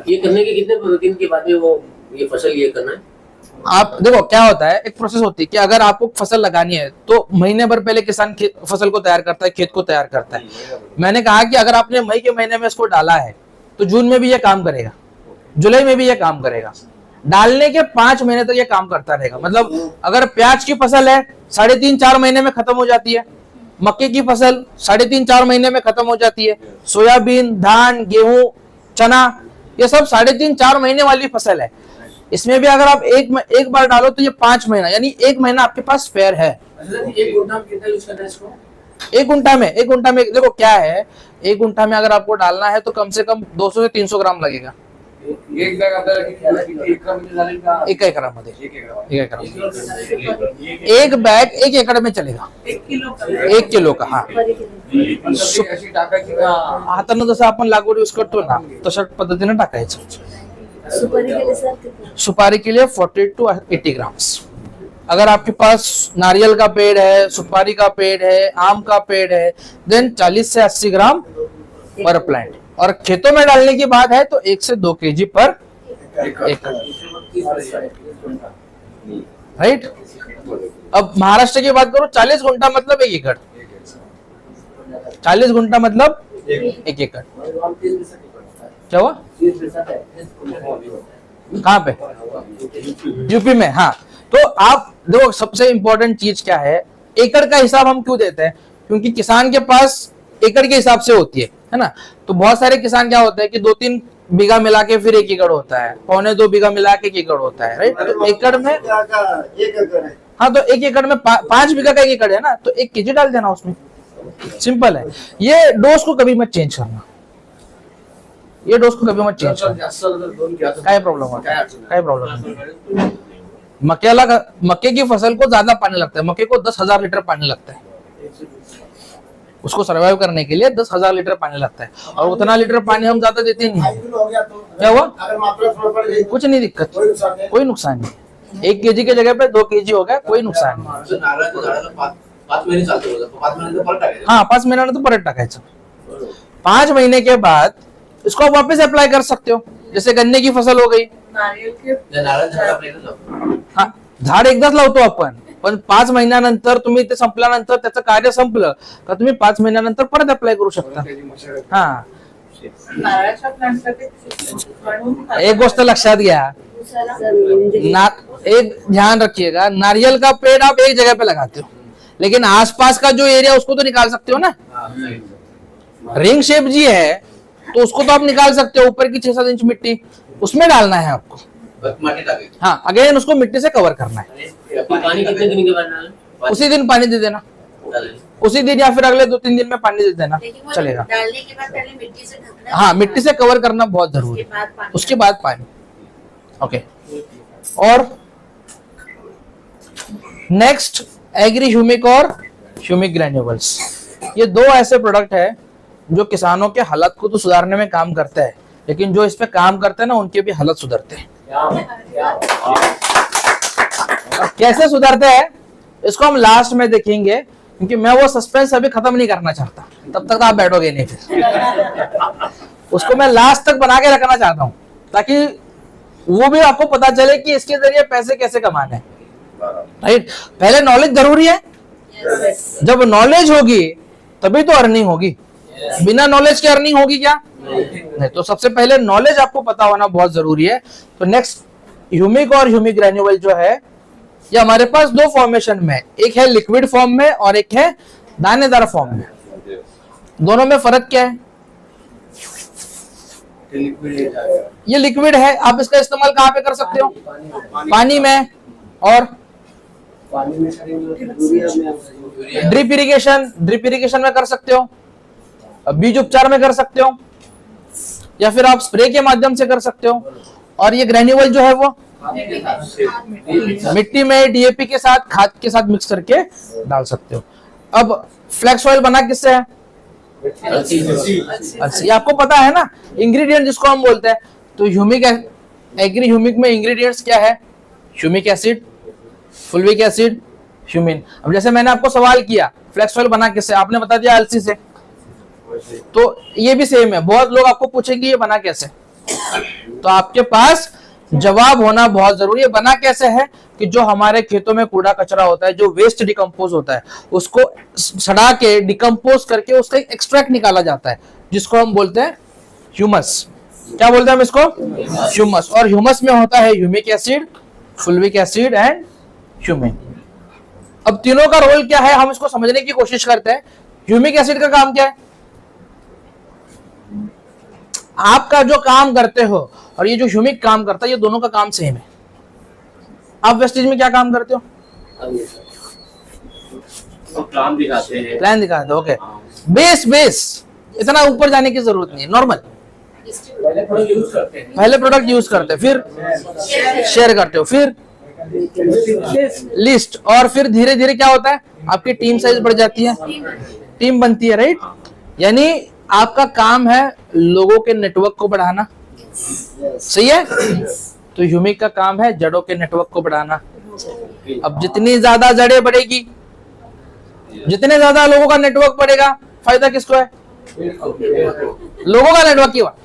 करने के कितने दिन के बाद में वो ये फसल ये करना है? आप देखो क्या होता है, एक प्रोसेस होती है कि अगर आपको फसल लगानी है तो महीने भर पहले किसान फसल को तैयार करता है, खेत को तैयार करता है। मैंने कहा कि अगर आपने मई के महीने में इसको डाला है तो जून में भी ये काम करेगा, जुलाई में भी ये काम करेगा, डालने के 5 महीने तक ये काम करता रहेगा। मतलब अगर प्याज की फसल है 3.5-4 महीने में खत्म हो जाती है, मक्के की फसल 3.5-4 महीने में खत्म हो जाती है, सोयाबीन, धान, गेहूं, चना, ये सब 3.5-4 महीने वाली फसल है। इसमें भी अगर आप एक बार डालो तो ये 5 महीना, यानी 1 महीना आपके पास स्पेयर है। एक गुंठा में कितना यूज करना है इसको? 1 गुंठा में देखो क्या है, 1 गुंठा में अगर आपको डालना है तो कम से कम 200 से 300 ग्राम लगेगा। एक बैग आता है कि 1 मध्ये डालेगा? 1 एकड़ मध्ये, 1 1 एकड़, एक बैग 1 एकड़ में चलेगा, 1 किलो का। हाँ, अशी टाकायची का? हातानं जसं आपण लागवड यूज करतो ना तशा पद्धतीने टाकायचं। सुपारी के लिए सर कितना? सुपारी के लिए 40 to 80 ग्राम्स। अगर आपके पास नारियल का पेड़ है, सुपारी का पेड़ है, आम का पेड़ है, देन 40 से 80 ग्राम पर प्लांट। और खेतों में डालने की बात है तो 1 से 2 kg पर एकड़, राइट। अब महाराष्ट्र की बात करो, 40 गुंठा मतलब 1 एकड़, 40 गुंठा मतलब 1 एकड़। क्या हुआ? कहाँ पे? यूपी में। हाँ, तो आप देखो सबसे इंपॉर्टेंट चीज क्या है, एकड़ का हिसाब हम क्यों देते हैं? क्योंकि किसान के पास एकड़ के हिसाब से होती है ना। तो बहुत सारे किसान क्या होता है कि 2-3 बीघा मिला के फिर 1 एकड़ होता है, 1.25-2 बीघा मिला के 1 एकड़ होता है, राइट। तो एकड़ में 1 एकड़ है। हाँ, तो 1 एकड़ में 5 बीघा का 1 एकड़ है ना, तो 1 kg डाल देना उसमें, सिंपल है। ये डोज को कभी मत चेंज करना, ये डोज को कभी मत चेंज करना, काय प्रॉब्लेम है, काय प्रॉब्लेम है। मक्के की फसल को ज्यादा पानी लगता है, मक्के को 10,000 लीटर पानी लगता है, उसको सर्वाइव करने के लिए 10,000 लीटर पानी लगता है, और उतना लीटर पानी हम ज्यादा देते नहीं है। क्या हुआ? कुछ नहीं दिक्कत, कोई नुकसान नहीं। 1 kg के जगह पे 2 kg हो गया, कोई नुकसान नहीं। 5 महिने चालतो, 5 महिने परत टाकायचं। हाँ, 5 महिन्यानंतर परत टाकायचं। 5 महीने के बाद इसको आप वापस अप्लाई कर सकते हो, जैसे गन्ने की फसल हो गई। नारियल के नारळ झाड आपल्याला लावतो। हा, झाड एकदाच लावतो आपण, पण 5 महिन्यानंतर तुम्ही ते संपल्यानंतर त्याचं कार्य संपलं का तुम्ही 5 महिन्यानंतर परत अप्लाय करू शकता। हा, नारळाच्या प्लांटसाठी एक गोष्ट लक्षात घ्या, एक ध्यान रखिएगा, नारियल का पेड़ आप एक जगह पे लगाते हो, लेकिन आसपास का जो एरिया उसको तो निकाल सकते हो ना। रिंग शेप जी है तो उसको तो आप निकाल सकते हो, ऊपर की 6-7 इंच मिट्टी उसमें डालना है आपको। हाँ, अगेन उसको मिट्टी से कवर करना है। पानी कितने दिन के बाद डालना? उसी दिन पानी दे देना, उसी दिन या फिर अगले 2-3 दिन में पानी दे देना, चलेगा। डालने के बाद पहले मिट्टी से ढकना। हाँ, मिट्टी से कवर करना बहुत जरूरी है, उसके बाद पानी। ओके, और नेक्स्ट एग्री ह्यूमिक और ह्यूमिक ग्रेन्यूल्स, ये 2 ऐसे प्रोडक्ट है जो किसानों के हालत को तो सुधारने में काम करते हैं, लेकिन जो इस पे काम करते हैं ना उनके भी हालत सुधरते हैं। कैसे सुधरते हैं इसको हम लास्ट में देखेंगे, क्योंकि मैं वो सस्पेंस अभी खत्म नहीं करना चाहता, तब तक आप बैठोगे नहीं फिर। उसको मैं लास्ट तक बना के रखना चाहता हूँ, ताकि वो भी आपको पता चले कि इसके जरिए पैसे कैसे कमाने हैं, राइट। पहले नॉलेज जरूरी है, जब नॉलेज होगी तभी तो अर्निंग होगी, बिना नॉलेज के अर्निंग होगी क्या? नहीं। तो सबसे पहले नॉलेज आपको पता होना बहुत जरूरी है। तो नेक्स्ट ह्यूमिक और ह्यूमिक ग्रेन्यूल जो है ये हमारे पास 2 फॉर्मेशन में, एक है लिक्विड फॉर्म में और एक है दानेदार फॉर्म में। दोनों में फर्क क्या है? ये लिक्विड है, आप इसका इस्तेमाल कहाँ पे कर सकते हो? पानी में, और ड्रिप इरिगेशन में कर सकते हो, बीज उपचार में कर सकते हो, या फिर आप स्प्रे के माध्यम से कर सकते हो। और ये ग्रेन्यूल जो है वो मिट्टी में डीएपी के साथ, खाद के साथ मिक्स करके डाल सकते हो। अब फ्लैक्स ऑयल बना किससे है? अच्छा, ये आपको पता है ना, इंग्रेडिएंट जिसको हम बोलते हैं। तो ह्यूमिक एग्री ह्यूमिक में इंग्रेडिएंट्स क्या है? Humic acid, fulvic acid, humin. अब जैसे मैंने आपको सवाल किया फ्लैक्स ऑयल बना किससे, आपने बता दिया अलसी से, तो ये भी सेम है। बहुत लोग आपको पूछेंगे ये बना कैसे, तो आपके पास जवाब होना बहुत जरूरी है। बना कैसे है कि जो हमारे खेतों में कूड़ा कचरा होता है, जो वेस्ट डिकम्पोज होता है, उसको सड़ा के डिकम्पोज करके उसका एक एक्सट्रैक्ट निकाला जाता है, जिसको हम बोलते हैं ह्यूमस। क्या बोलते हैं हम इसको? ह्यूमस। और ह्यूमस में होता है humic acid, fulvic acid and humin. अब तीनों का रोल क्या है हम इसको समझने की कोशिश करते हैं। ह्यूमिक एसिड का काम क्या है? आपका जो काम करते हो और ये जो ह्यूमिक काम करता है, ये दोनों का काम सेम है। आप वेस्टेज में क्या काम करते हो? प्लान दिखाते हैं। प्लान दिखाते हो, ओके। बेस इतना ऊपर जाने की जरूरत नहीं है, नॉर्मल। पहले प्रोडक्ट यूज करते हैं, पहले प्रोडक्ट यूज करते हैं, फिर शेयर करते हो, फिर लिस्ट, और फिर धीरे धीरे क्या होता है, आपकी टीम साइज बढ़ जाती है, टीम बनती है, राइट। यानी आपका काम है लोगों के नेटवर्क को बढ़ाना, सही है। तो ह्यूमिक का काम है जड़ों के नेटवर्क को बढ़ाना। अब जितनी ज्यादा जड़ें बढ़ेगी, जितने ज्यादा लोगों का नेटवर्क बढ़ेगा, फायदा किसको है? लोगों का नेटवर्क की बात,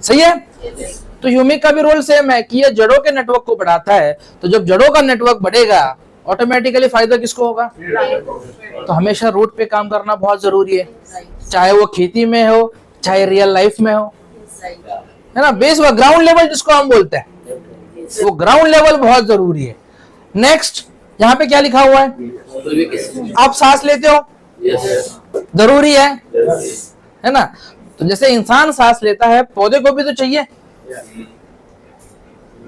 सही है। तो ह्यूमिक का भी रोल सेम है कि ये जड़ों के नेटवर्क को बढ़ाता है। तो जब जड़ों का नेटवर्क बढ़ेगा, ऑटोमेटिकली फायदा किसको होगा? तो हमेशा रूट पे काम करना बहुत जरूरी है, चाहे वो खेती में हो, चाहे रियल लाइफ में हो, है ना। बेस व ग्राउंड लेवल जिसको हम बोलते हैं, वो ग्राउंड लेवल बहुत जरूरी है। नेक्स्ट, यहाँ पे क्या लिखा हुआ है? आप सांस लेते हो, जरूरी है ना। तो जैसे इंसान सांस लेता है, पौधे को भी तो चाहिए।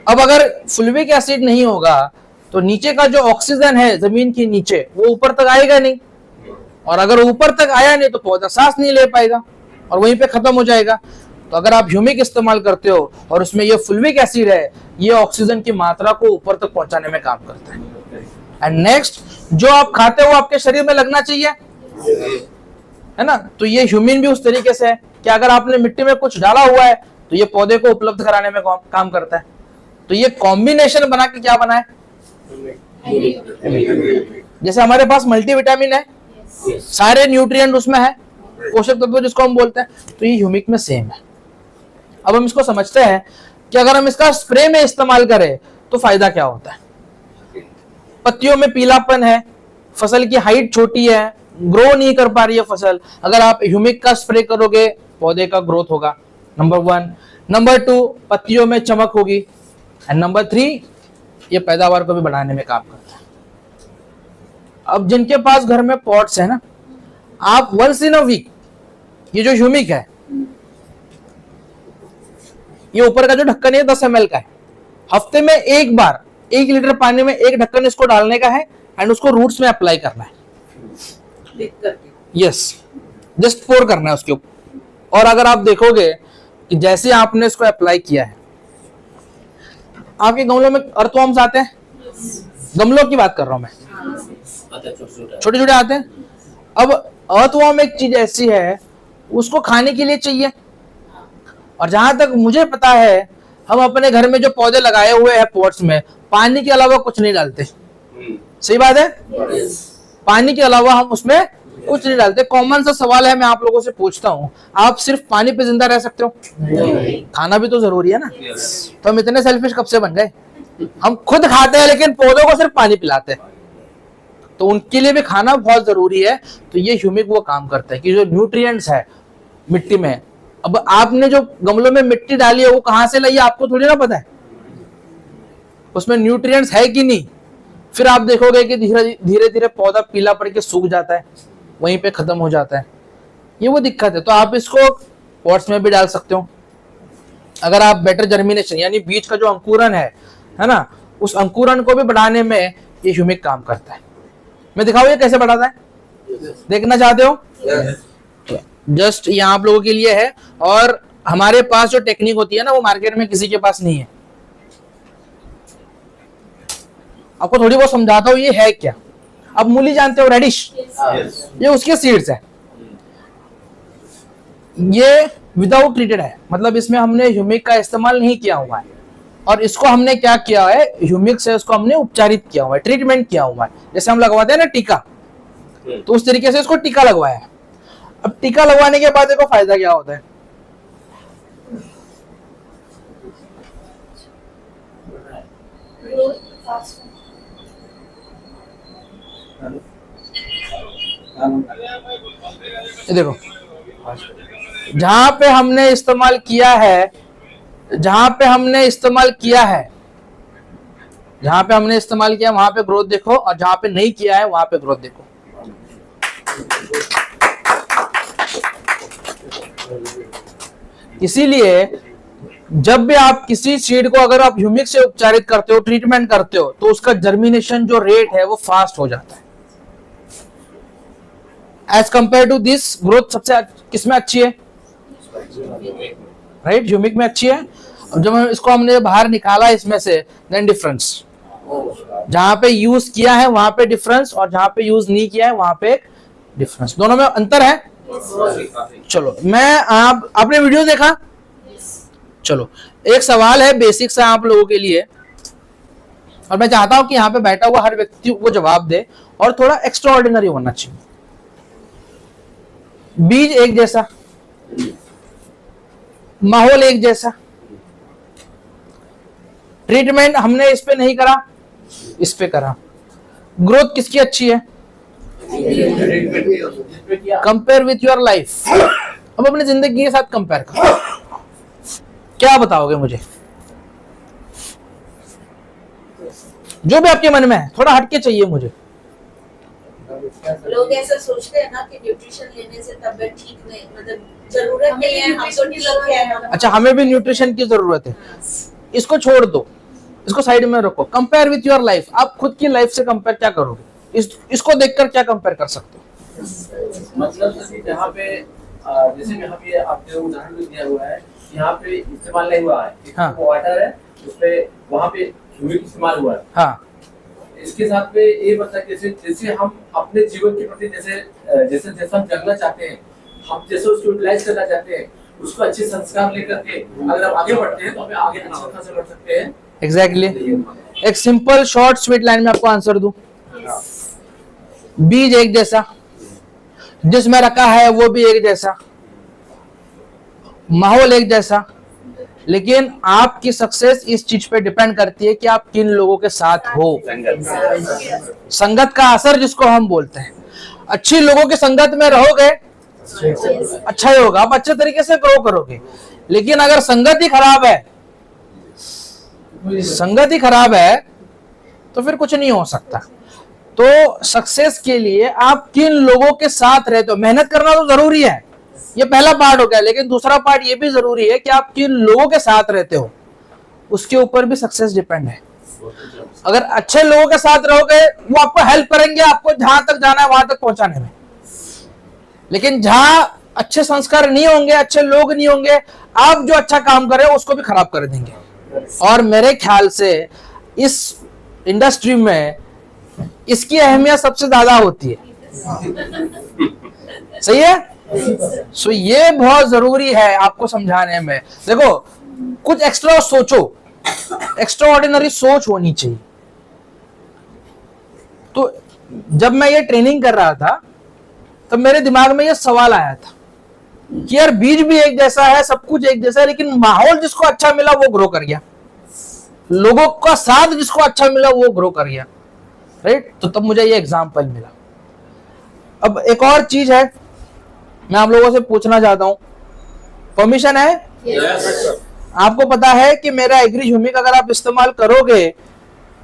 अब अगर फुल्विक एसिड नहीं होगा तो नीचे का जो ऑक्सीजन है जमीन के नीचे, वो ऊपर तक आएगा नहीं, और अगर ऊपर तक आया नहीं तो पौधा सांस नहीं ले पाएगा और वहीं पे खत्म हो जाएगा। तो अगर आप ह्यूमिक इस्तेमाल करते हो और उसमें ये फुल्विक एसिड है, ये ऑक्सीजन की मात्रा को ऊपर तक पहुंचाने में काम करता है। एंड नेक्स्ट, जो आप खाते हो आपके शरीर में लगना चाहिए, है ना। तो ये ह्यूमिन भी उस तरीके से है कि अगर आपने मिट्टी में कुछ डाला हुआ है तो ये पौधे को उपलब्ध कराने में काम करता है। तो ये कॉम्बिनेशन बना के क्या बना है? जैसे हमारे पास मल्टीविटामिन है, सारे न्यूट्रिएंट उसमें है, पोषक तत्व जिसको हम बोलते हैं, तो ये ह्यूमिक में सेम है। अब हम इसको समझते हैं कि अगर हम इसका स्प्रे में इस्तेमाल करें तो फायदा क्या होता है। पत्तियों में पीलापन है, फसल की हाइट छोटी है, ग्रो नहीं कर पा रही है फसल, अगर आप ह्यूमिक का स्प्रे करोगे पौधे का ग्रोथ होगा, नंबर 1। नंबर 2, पत्तियों में चमक होगी, एंड नंबर 3, ये पैदावार को भी बढ़ाने में काम करता है। अब जिनके पास घर में पॉट्स है ना, आप वंस इन अ वीक, ये जो ह्यूमिक है, ये ऊपर का जो ढक्कन है 10 ml का है, हफ्ते में एक बार 1 लीटर पानी में 1 ढक्कन इसको डालने का है एंड उसको रूट्स में अप्लाई करना है। यस, जस्ट पोर करना है उसके ऊपर। और अगर आप देखोगे कि जैसे आपने इसको अप्लाई किया है, आपके गमलों में अर्थवर्म्स आते हैं, गमलों की बात कर रहा हूं मैं, छोटे छोटे आते हैं। अब अर्थवर्म एक चीज ऐसी है, उसको खाने के लिए चाहिए, और जहां तक मुझे पता है हम अपने घर में जो पौधे लगाए हुए हैं पॉट्स में, पानी के अलावा कुछ नहीं डालते। सही बात है, पानी के अलावा हम उसमें कुछ नहीं डालते। कॉमन सा सवाल है, मैं आप लोगों से पूछता हूँ, आप सिर्फ पानी पे जिंदा रह सकते हो? खाना भी तो जरूरी है ना। तो हम इतने सेल्फिश कब से बन गए? हम खुद खाते हैं लेकिन पौधों को सिर्फ पानी पिलाते हैं, तो उनके लिए भी खाना बहुत जरूरी है। तो ये ह्यूमिक वो काम करता है कि जो न्यूट्रिएंट्स है मिट्टी में, अब आपने जो गमलों में मिट्टी डाली है वो कहां से लाई है आपको थोड़ी ना पता है, उसमें न्यूट्रिएंट्स है कि नहीं। फिर आप देखोगे कि धीरे धीरे पौधा पीला पड़ के सूख जाता है, वहीं पे खत्म हो जाता है, ये वो दिक्कत है। तो आप इसको पॉट्स में भी डाल सकते हो। अगर आप बेटर जर्मिनेशन यानी बीज का जो अंकुरन है ना, उस अंकुरन को भी बढ़ाने में ये ह्यूमिक काम करता है। मैं दिखाऊं ये कैसे बढ़ाता है, देखना चाहते हो? जस्ट ये आप लोगों के लिए है, और हमारे पास जो टेक्निक होती है ना, वो मार्केट में किसी के पास नहीं है। आपको थोड़ी बहुत समझाता हूँ ये है क्या। अब मूली जानते हो, रेडिश, ये उसके सीड्स है। ये विदाउट ट्रीटेड है, मतलब इसमें हमने ह्यूमिक का इस्तेमाल नहीं किया हुआ है, और इसको हमने क्या किया है, ह्यूमिक से इसको हमने उपचारित किया हुआ है, ट्रीटमेंट किया हुआ है। जैसे हम लगवाते हैं ना टीका, तो उस तरीके से इसको टीका लगवाया है। अब टीका लगवाने के बाद देखो फायदा क्या होता है। ये देखो, जहां पे हमने इस्तेमाल किया है, जहां पे हमने इस्तेमाल किया है, जहां पे हमने इस्तेमाल किया वहां पे ग्रोथ देखो, और जहां पे नहीं किया है वहां पे ग्रोथ देखो। इसीलिए जब भी आप किसी सीड को अगर आप ह्यूमिक से उपचारित करते हो, ट्रीटमेंट करते हो, तो उसका जर्मिनेशन जो रेट है वो फास्ट हो जाता है। As compare to this, growth सबसे किसमें अच्छी है? राइट, ह्यूमिक में अच्छी है। अब जब इसको हमने बाहर निकाला इसमें से, देन डिफरेंस, जहां पे यूज किया है वहां पे डिफरेंस, और जहां पे यूज नहीं किया है वहां पे डिफरेंस, दोनों में अंतर है। चलो, मैं आपने वीडियो देखा? चलो, एक सवाल है बेसिक सा आप लोगों के लिए, और मैं चाहता हूं कि यहाँ पे बैठा हुआ हर व्यक्ति को जवाब दे, और थोड़ा एक्स्ट्रा ऑर्डिनरी होना चाहिए। बीज एक जैसा, माहौल एक जैसा, ट्रीटमेंट हमने इस पे नहीं करा, इस पे करा, ग्रोथ किसकी अच्छी है? Compare with your life. अब अपनी जिंदगी के साथ कंपेयर करो, क्या बताओगे मुझे? जो भी आपके मन में है, थोड़ा हटके चाहिए मुझे। लोग ऐसा सोचते हैं ना कि न्यूट्रिशन लेने से तबीयत ठीक नहीं, मतलब जरूरत नहीं है, हम तो ठीक है। अच्छा, हमें भी न्यूट्रिशन की जरूरत है, इसको छोड़ दो, इसको साइड में रखो। कंपेयर विथ योर लाइफ, आप खुद की लाइफ से कंपेयर क्या करोगे? इसको देखकर क्या कंपेयर कर सकते हो? मतलब जहाँ पे जैसे यहाँ पे आपने उदाहरण दिया हुआ है, यहाँ पे इस्तेमाल नहीं हुआ है, हाँ। वाटर है उसपे, वहाँ पे ह्यूमिक इस्तेमाल हुआ है। हाँ, इसके साथ में ये मतलब जैसे हम अपने जीवन के प्रति जैसे जैसा हम जगना चाहते हैं, हम जैसे उसको यूटिलाइज करना चाहते हैं, उसको अच्छे संस्कार लेकर के अगर हम आगे बढ़ते हैं तो हमें आगे अच्छा खासा बढ़ सकते हैं। एग्जैक्टली। एक सिंपल शॉर्ट स्वीट लाइन में आपको आंसर दूं, बीज एक जैसा, जिसमें रखा है वो भी एक जैसा, माहौल एक जैसा, लेकिन आपकी सक्सेस इस चीज पे डिपेंड करती है कि आप किन लोगों के साथ हो। संगत का असर जिसको हम बोलते हैं। अच्छी लोगों की संगत में रहोगे, अच्छा ही होगा, आप अच्छे तरीके से ग्रो करोगे। लेकिन अगर संगत ही खराब है, संगत ही खराब है, तो फिर कुछ नहीं हो सकता। तो सक्सेस के लिए आप किन लोगों के साथ रहते हो, मेहनत करना तो जरूरी है, ये पहला पार्ट हो गया, लेकिन दूसरा पार्ट ये भी जरूरी है कि आप किन लोगों के साथ रहते हो, उसके ऊपर भी सक्सेस डिपेंड है। अगर अच्छे लोगों के साथ रहोगे, वो आपको हेल्प करेंगे आपको जहां तक जाना है वहां तक पहुंचाने में। लेकिन जहां अच्छे संस्कार नहीं होंगे, अच्छे लोग नहीं होंगे, आप जो अच्छा काम कर रहे हो उसको भी खराब कर देंगे। और मेरे ख्याल से इस इंडस्ट्री में इसकी अहमियत सबसे ज्यादा होती है। सही है? सो ये बहुत जरूरी है आपको समझाने में। देखो, कुछ एक्स्ट्रा सोचो, एक्स्ट्रा ऑर्डिनरी सोच होनी चाहिए। तो जब मैं ये ट्रेनिंग कर रहा था तब मेरे दिमाग में ये सवाल आया था कि यार बीज भी एक जैसा है, सब कुछ एक जैसा है, लेकिन माहौल जिसको अच्छा मिला वो ग्रो कर गया, लोगों का साथ जिसको अच्छा मिला वो ग्रो कर गया। राइट? तो तब मुझे ये एग्जाम्पल मिला। अब एक और चीज है, मैं आप लोगों से पूछना चाहता हूं, परमिशन है? आपको पता है कि मेरा एग्री ह्यूमिक अगर आप इस्तेमाल करोगे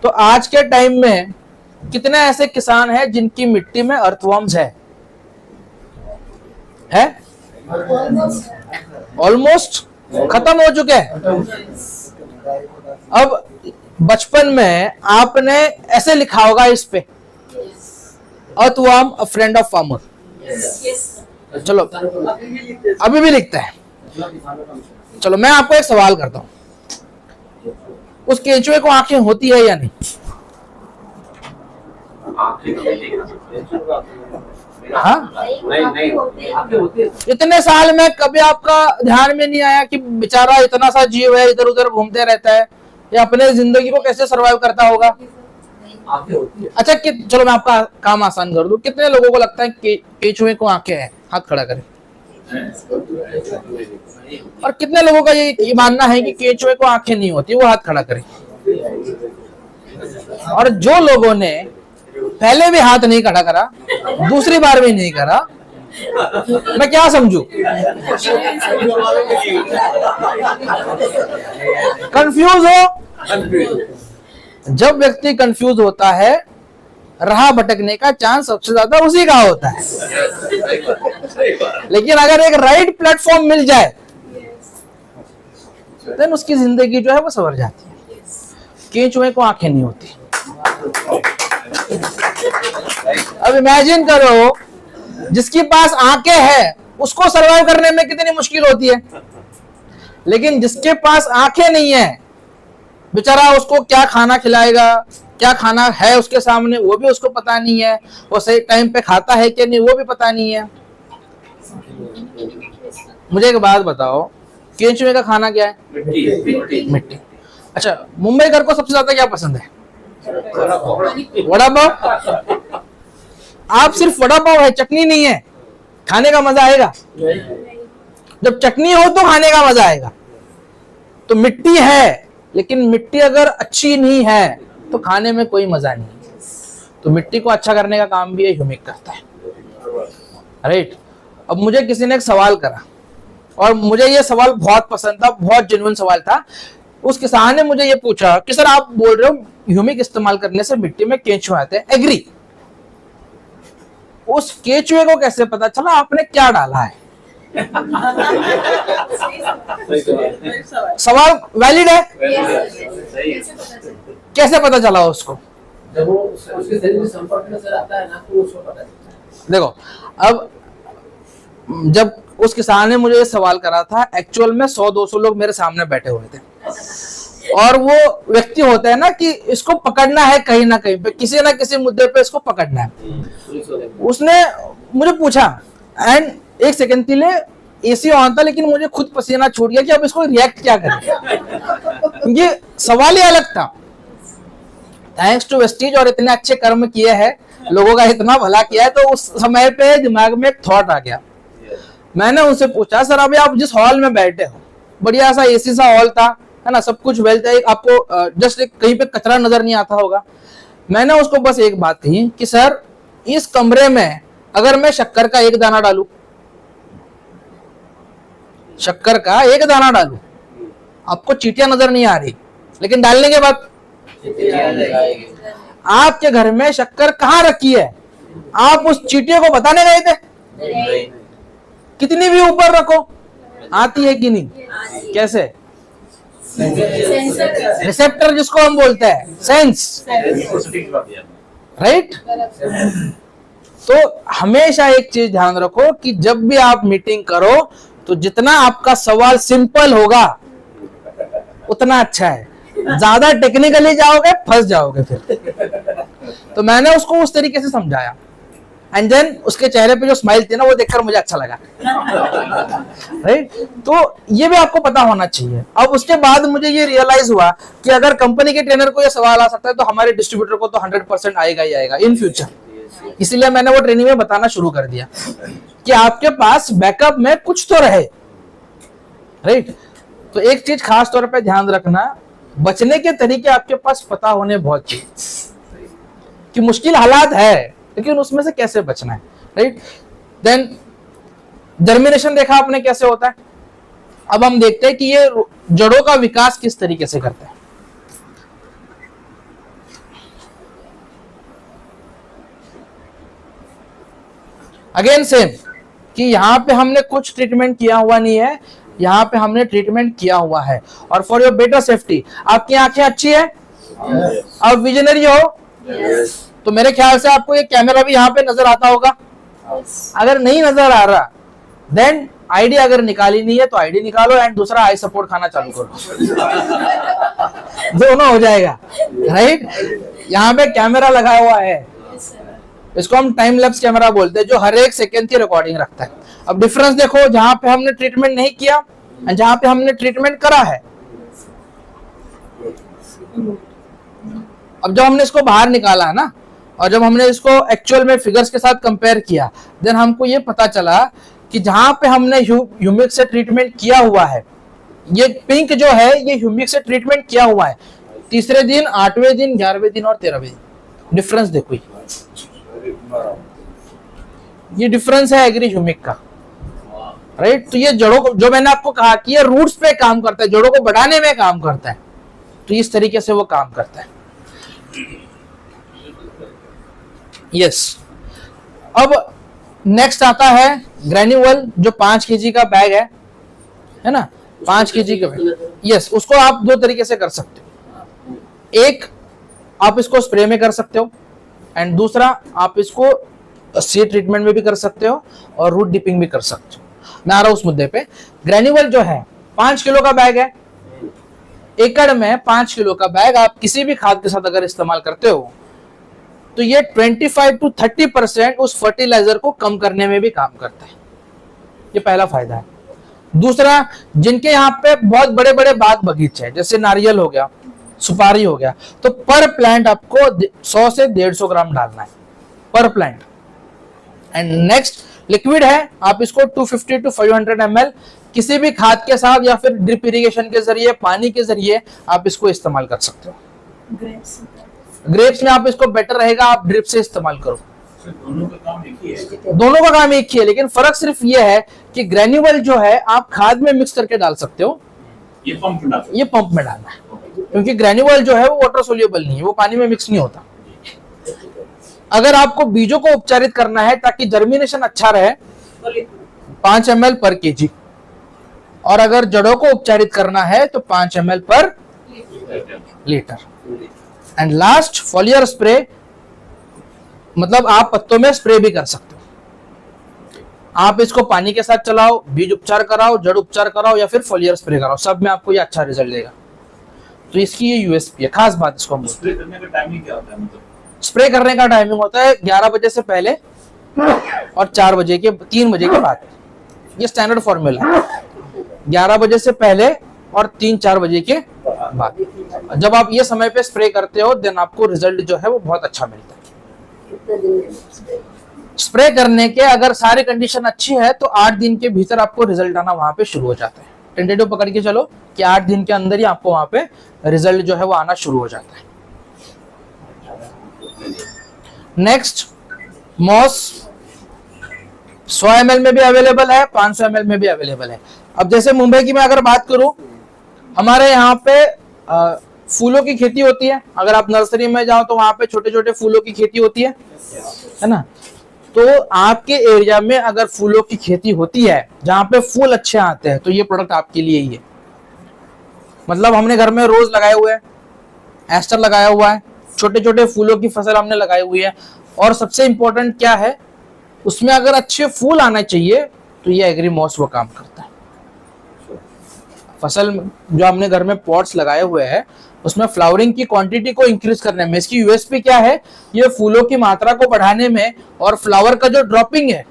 तो आज के टाइम में कितने ऐसे किसान हैं जिनकी मिट्टी में अर्थवर्म्स है? ऑलमोस्ट खत्म हो चुके हैं। अब बचपन में आपने ऐसे लिखा होगा इस पे, earthworm a friend of farmer. चलो, अभी भी लिखते हैं। चलो, मैं आपको एक सवाल करता हूं, उस केंचुए को आंखें होती है या नहीं? हाँ? इतने साल में कभी आपका ध्यान में नहीं आया कि बेचारा इतना सा जीव है, इधर उधर घूमते रहता है, या अपने जिंदगी को कैसे सरवाइव करता होगा? अच्छा, चलो मैं आपका काम आसान कर दूं, कितने लोगों को लगता है कि केंचुए को आंखें हैं? हाथ खड़ा करें। और कितने लोगों का ये मानना है कि केंचुए को आंखें नहीं होती? वो हाथ खड़ा करें। और जो लोगों ने पहले भी हाथ नहीं खड़ा करा, दूसरी बार भी नहीं करा, मैं क्या समझू? कंफ्यूज हो? जब व्यक्ति कंफ्यूज होता है, राह भटकने का चांस सबसे ज्यादा उसी का होता है। लेकिन अगर एक राइट प्लेटफॉर्म मिल जाए, देन उसकी जिंदगी जो है वो संवर जाती है। केंचुए को आंखें नहीं होती। अब इमेजिन करो, जिसके पास आंखें हैं उसको सरवाइव करने में कितनी मुश्किल होती है, लेकिन जिसके पास आंखें नहीं है, बेचारा उसको क्या खाना खिलाएगा, क्या खाना है उसके सामने वो भी उसको पता नहीं है, वो सही टाइम पे खाता है कि नहीं वो भी पता नहीं है। मुझे एक बात बताओ, केंचुए का खाना क्या है? मिट्टी। अच्छा, मुंबईकर को सबसे ज्यादा क्या पसंद है? वड़ा पाव। आप सिर्फ वड़ा पाव है, चटनी नहीं है, खाने का मजा आएगा? जब चटनी हो तो खाने का मजा आएगा। तो मिट्टी है, लेकिन मिट्टी अगर अच्छी नहीं है तो खाने में कोई मजा नहीं। तो मिट्टी को अच्छा करने का काम भी ये ह्यूमिक करता है, राइट? अब मुझे किसी ने एक सवाल करा और मुझे ये सवाल बहुत पसंद था, बहुत जेन्युइन सवाल था। उस किसान ने मुझे ये पूछा कि सर आप बोल रहे हो ह्यूमिक इस्तेमाल करने से मिट्टी में केंचुए आते हैं, एग्री। उस केंचुए को कैसे पता चला आपने क्या डाला है? सवाल वैलिड है? कैसे पता चला उसको? जब वो उसके शरीर में संपर्क में सर आता है ना, तो उसको पता चलता है। देखो, अब जब उस किसान ने मुझे ये सवाल करा था, एक्चुअल में 100-200 लोग मेरे सामने बैठे हुए थे, और वो व्यक्ति होता है ना कि इसको पकड़ना है कहीं ना कहीं पे, किसी ना किसी मुद्दे पे इसको पकड़ना है। उसने मुझे पूछा, एंड एक सेकंड के लिए एसी ऑन था, लेकिन मुझे खुद पसीना छूट गया कि अब इसको रिएक्ट क्या करें। ये सवाल ही अलग था। थैंक्स टू वेस्टीज, और इतने अच्छे कर्म किए हैं, लोगों का इतना भला किया है, तो उस समय पे दिमाग में एक थॉट आ गया। मैंने उनसे पूछा, सर अभी आप जिस हॉल में बैठे हो, बढ़िया सा एसी सा हॉल था, है ना, सब कुछ वेल था, आपको जस्ट कहीं पे कचरा नजर नहीं आता होगा। मैंने उसको बस एक बात कही कि सर इस कमरे में अगर मैं शक्कर का एक दाना डालूं, शक्कर का एक दाना डालूं, आपको चींटियां नजर नहीं आ रही, लेकिन डालने के बाद आपके घर में शक्कर कहाँ रखी है, आप उस चींटियों को बताने गए थे? कितनी भी ऊपर रखो, आती है कि नहीं? कैसे? रिसेप्टर जिसको हम बोलते हैं, सेंस, राइट? तो हमेशा एक चीज ध्यान रखो कि जब भी आप मीटिंग करो तो जितना आपका सवाल सिंपल होगा उतना अच्छा है। ज्यादा टेक्निकली जाओगे फंस जाओगे फिर। तो मैंने उसको उस तरीके से समझाया, एंड देन उसके चेहरे पे जो स्माइल थी ना, वो देखकर मुझे अच्छा लगा, राइट? तो ये भी आपको पता होना चाहिए। अब उसके बाद मुझे ये रियलाइज हुआ कि अगर कंपनी के ट्रेनर को ये सवाल आ सकता है तो हमारे डिस्ट्रीब्यूटर को तो 100% आएगा ही आएगा इन फ्यूचर। इसीलिए मैंने वो ट्रेनिंग में बताना शुरू कर दिया कि आपके पास बैकअप में कुछ तो रहे, राइट? तो एक चीज खास तौर पे ध्यान रखना, बचने के तरीके आपके पास पता होने बहुत चाहिए कि मुश्किल हालात है, लेकिन उसमें से कैसे बचना है, राइट? देन जर्मिनेशन देखा आपने कैसे होता है। अब हम देखते हैं कि ये जड़ों का विकास किस तरीके से करता है। अगेन सेम कि यहाँ पे हमने कुछ ट्रीटमेंट किया हुआ नहीं है, यहाँ पे हमने ट्रीटमेंट किया हुआ है। और फॉर योर बेटर सेफ्टी, आपकी आंखें अच्छी है, आप विजनरी हो, तो मेरे ख्याल से आपको ये कैमरा भी यहाँ पे नजर आता होगा। अगर नहीं नजर आ रहा, देन आईडी अगर निकाली नहीं है तो आईडी निकालो, एंड दूसरा आई सपोर्ट खाना चालू करो। दोनों हो जाएगा, राइट? यहाँ पे कैमरा लगा हुआ है, इसको हम टाइम लैप्स कैमरा बोलते हैं, जो हर एक सेकंड की रिकॉर्डिंग रखता है। अब डिफरेंस देखो, जहां पे हमने ट्रीटमेंट नहीं किया और जहां पे हमने ट्रीटमेंट करा है। अब जब हमने इसको बाहर निकाला है ना, और जब हमने इसको एक्चुअल में फिगर्स के साथ कंपेयर किया, देन हमको ये पता चला कि जहां पे हमने ह्यूमिक से ट्रीटमेंट किया हुआ है, ये पिंक जो है ये ह्यूमिक से ट्रीटमेंट किया हुआ है, तीसरे दिन, 8वें दिन, 11वें दिन और 13वें दिन। डिफरेंस देखो, ये डिफरेंस है एग्री ह्यूमिक का, राइट। तो ये जड़ों को, जो मैंने आपको कहा कि ये रूट्स पे काम करता है, जड़ों को बढ़ाने में काम करता है, तो इस तरीके से वो काम करता है। यस। अब नेक्स्ट आता है ग्रेन्यूअल, जो 5 kg का बैग है ना, 5 kg का बैग। यस, उसको आप दो तरीके से कर सकते हो। एक, आप इसको स्प्रे में कर सकते हो, एंड दूसरा आप इसको सीड ट्रीटमेंट में भी कर सकते हो और रूट डिपिंग भी कर सकते हो। मैं आ रहा हूं उस मुद्दे पे। ग्रेन्यूअल जो है 5 किलो का बैग है, एकड़ में 5 किलो का बैग आप किसी भी खाद के साथ अगर इस्तेमाल करते हो तो ये 25 to 30% उस फर्टिलाइजर को कम करने में भी काम करता है। ये पहला फायदा है। दूसरा, जिनके यहाँ पे बहुत बड़े बड़े बाग बगीचे हैं, जैसे नारियल हो गया, सुपारी हो गया, तो पर प्लांट आपको 100 से 150 ग्राम डालना है पर प्लांट। एंड नेक्स्ट लिक्विड है, आप इसको 250 to 500 ml किसी भी खाद के साथ या फिर ड्रिप इरिगेशन के जरिए, पानी के जरिए आप इसको इस्तेमाल कर सकते हो। ग्रेप्स में आप इसको बेटर रहेगा आप ड्रिप से इस्तेमाल करो। दोनों का काम एक ही है। दोनों का काम एक ही है, लेकिन फर्क सिर्फ ये है कि ग्रेन्यूअल जो है आप खाद में मिक्स करके डाल सकते हो, ये पंप में डालना है, क्योंकि ग्रेन्यूअल जो है वो वाटर सोल्यूबल नहीं है, वो पानी में मिक्स नहीं होता। अगर आपको बीजों को उपचारित करना है ताकि जर्मिनेशन अच्छा रहे, 5 ml पर kg, और अगर जड़ों को उपचारित करना है तो 5 ml पर litre. And last, foliar spray, मतलब आप पत्तों में स्प्रे भी कर सकते हो। आप इसको पानी के साथ चलाओ, बीज उपचार कराओ, जड़ उपचार कराओ या फिर फॉलियर स्प्रे कराओ, सब में आपको ये अच्छा रिजल्ट देगा। तो इसकी ये यूएसपी है, खास बात इसको हम स्प्रे करने का टाइमिंग क्या होता है? मतलब स्प्रे करने का टाइमिंग होता है 11 बजे से पहले और 3 बजे के बाद। ये स्टैंडर्ड फॉर्मूला है, 11 बजे से पहले और 3-4 बजे के बाद। जब आप ये समय पे स्प्रे करते हो देन आपको रिजल्ट जो है वो बहुत अच्छा मिलता है। स्प्रे करने के अगर सारी कंडीशन अच्छी है तो 8 दिन के भीतर आपको रिजल्ट आना वहां पे शुरू हो जाता है। टेंटेटिव पकड़ के चलो कि 8 दिन के अंदर ही आपको वहां पे रिजल्ट जो है वो आना शुरू हो जाता है। नेक्स्ट, मॉस 100 ml में भी अवेलेबल है, 500 ml में भी अवेलेबल है। अब जैसे मुंबई की मैं अगर बात करूं, हमारे यहाँ पे फूलों की खेती होती है। अगर आप नर्सरी में जाओ तो वहां पे छोटे छोटे फूलों की खेती होती है ना। तो आपके एरिया में अगर फूलों की खेती होती है जहां पे फूल अच्छे आते हैं तो ये प्रोडक्ट आपके लिए ही है। मतलब हमने घर में रोज लगाए हुए हैं, एस्टर लगाया हुआ है, छोटे छोटे फूलों की फसल हमने लगाई हुई है, और सबसे इंपॉर्टेंट क्या है, उसमें अगर अच्छे फूल आना चाहिए तो ये एग्री मॉस वो काम करता है। फसल जो हमने घर में पॉट्स लगाए हुए हैं उसमें फ्लावरिंग की क्वांटिटी को इंक्रीज करने में इसकी यूएसपी क्या है, ये फूलों की मात्रा को बढ़ाने में और फ्लावर का जो ड्रॉपिंग है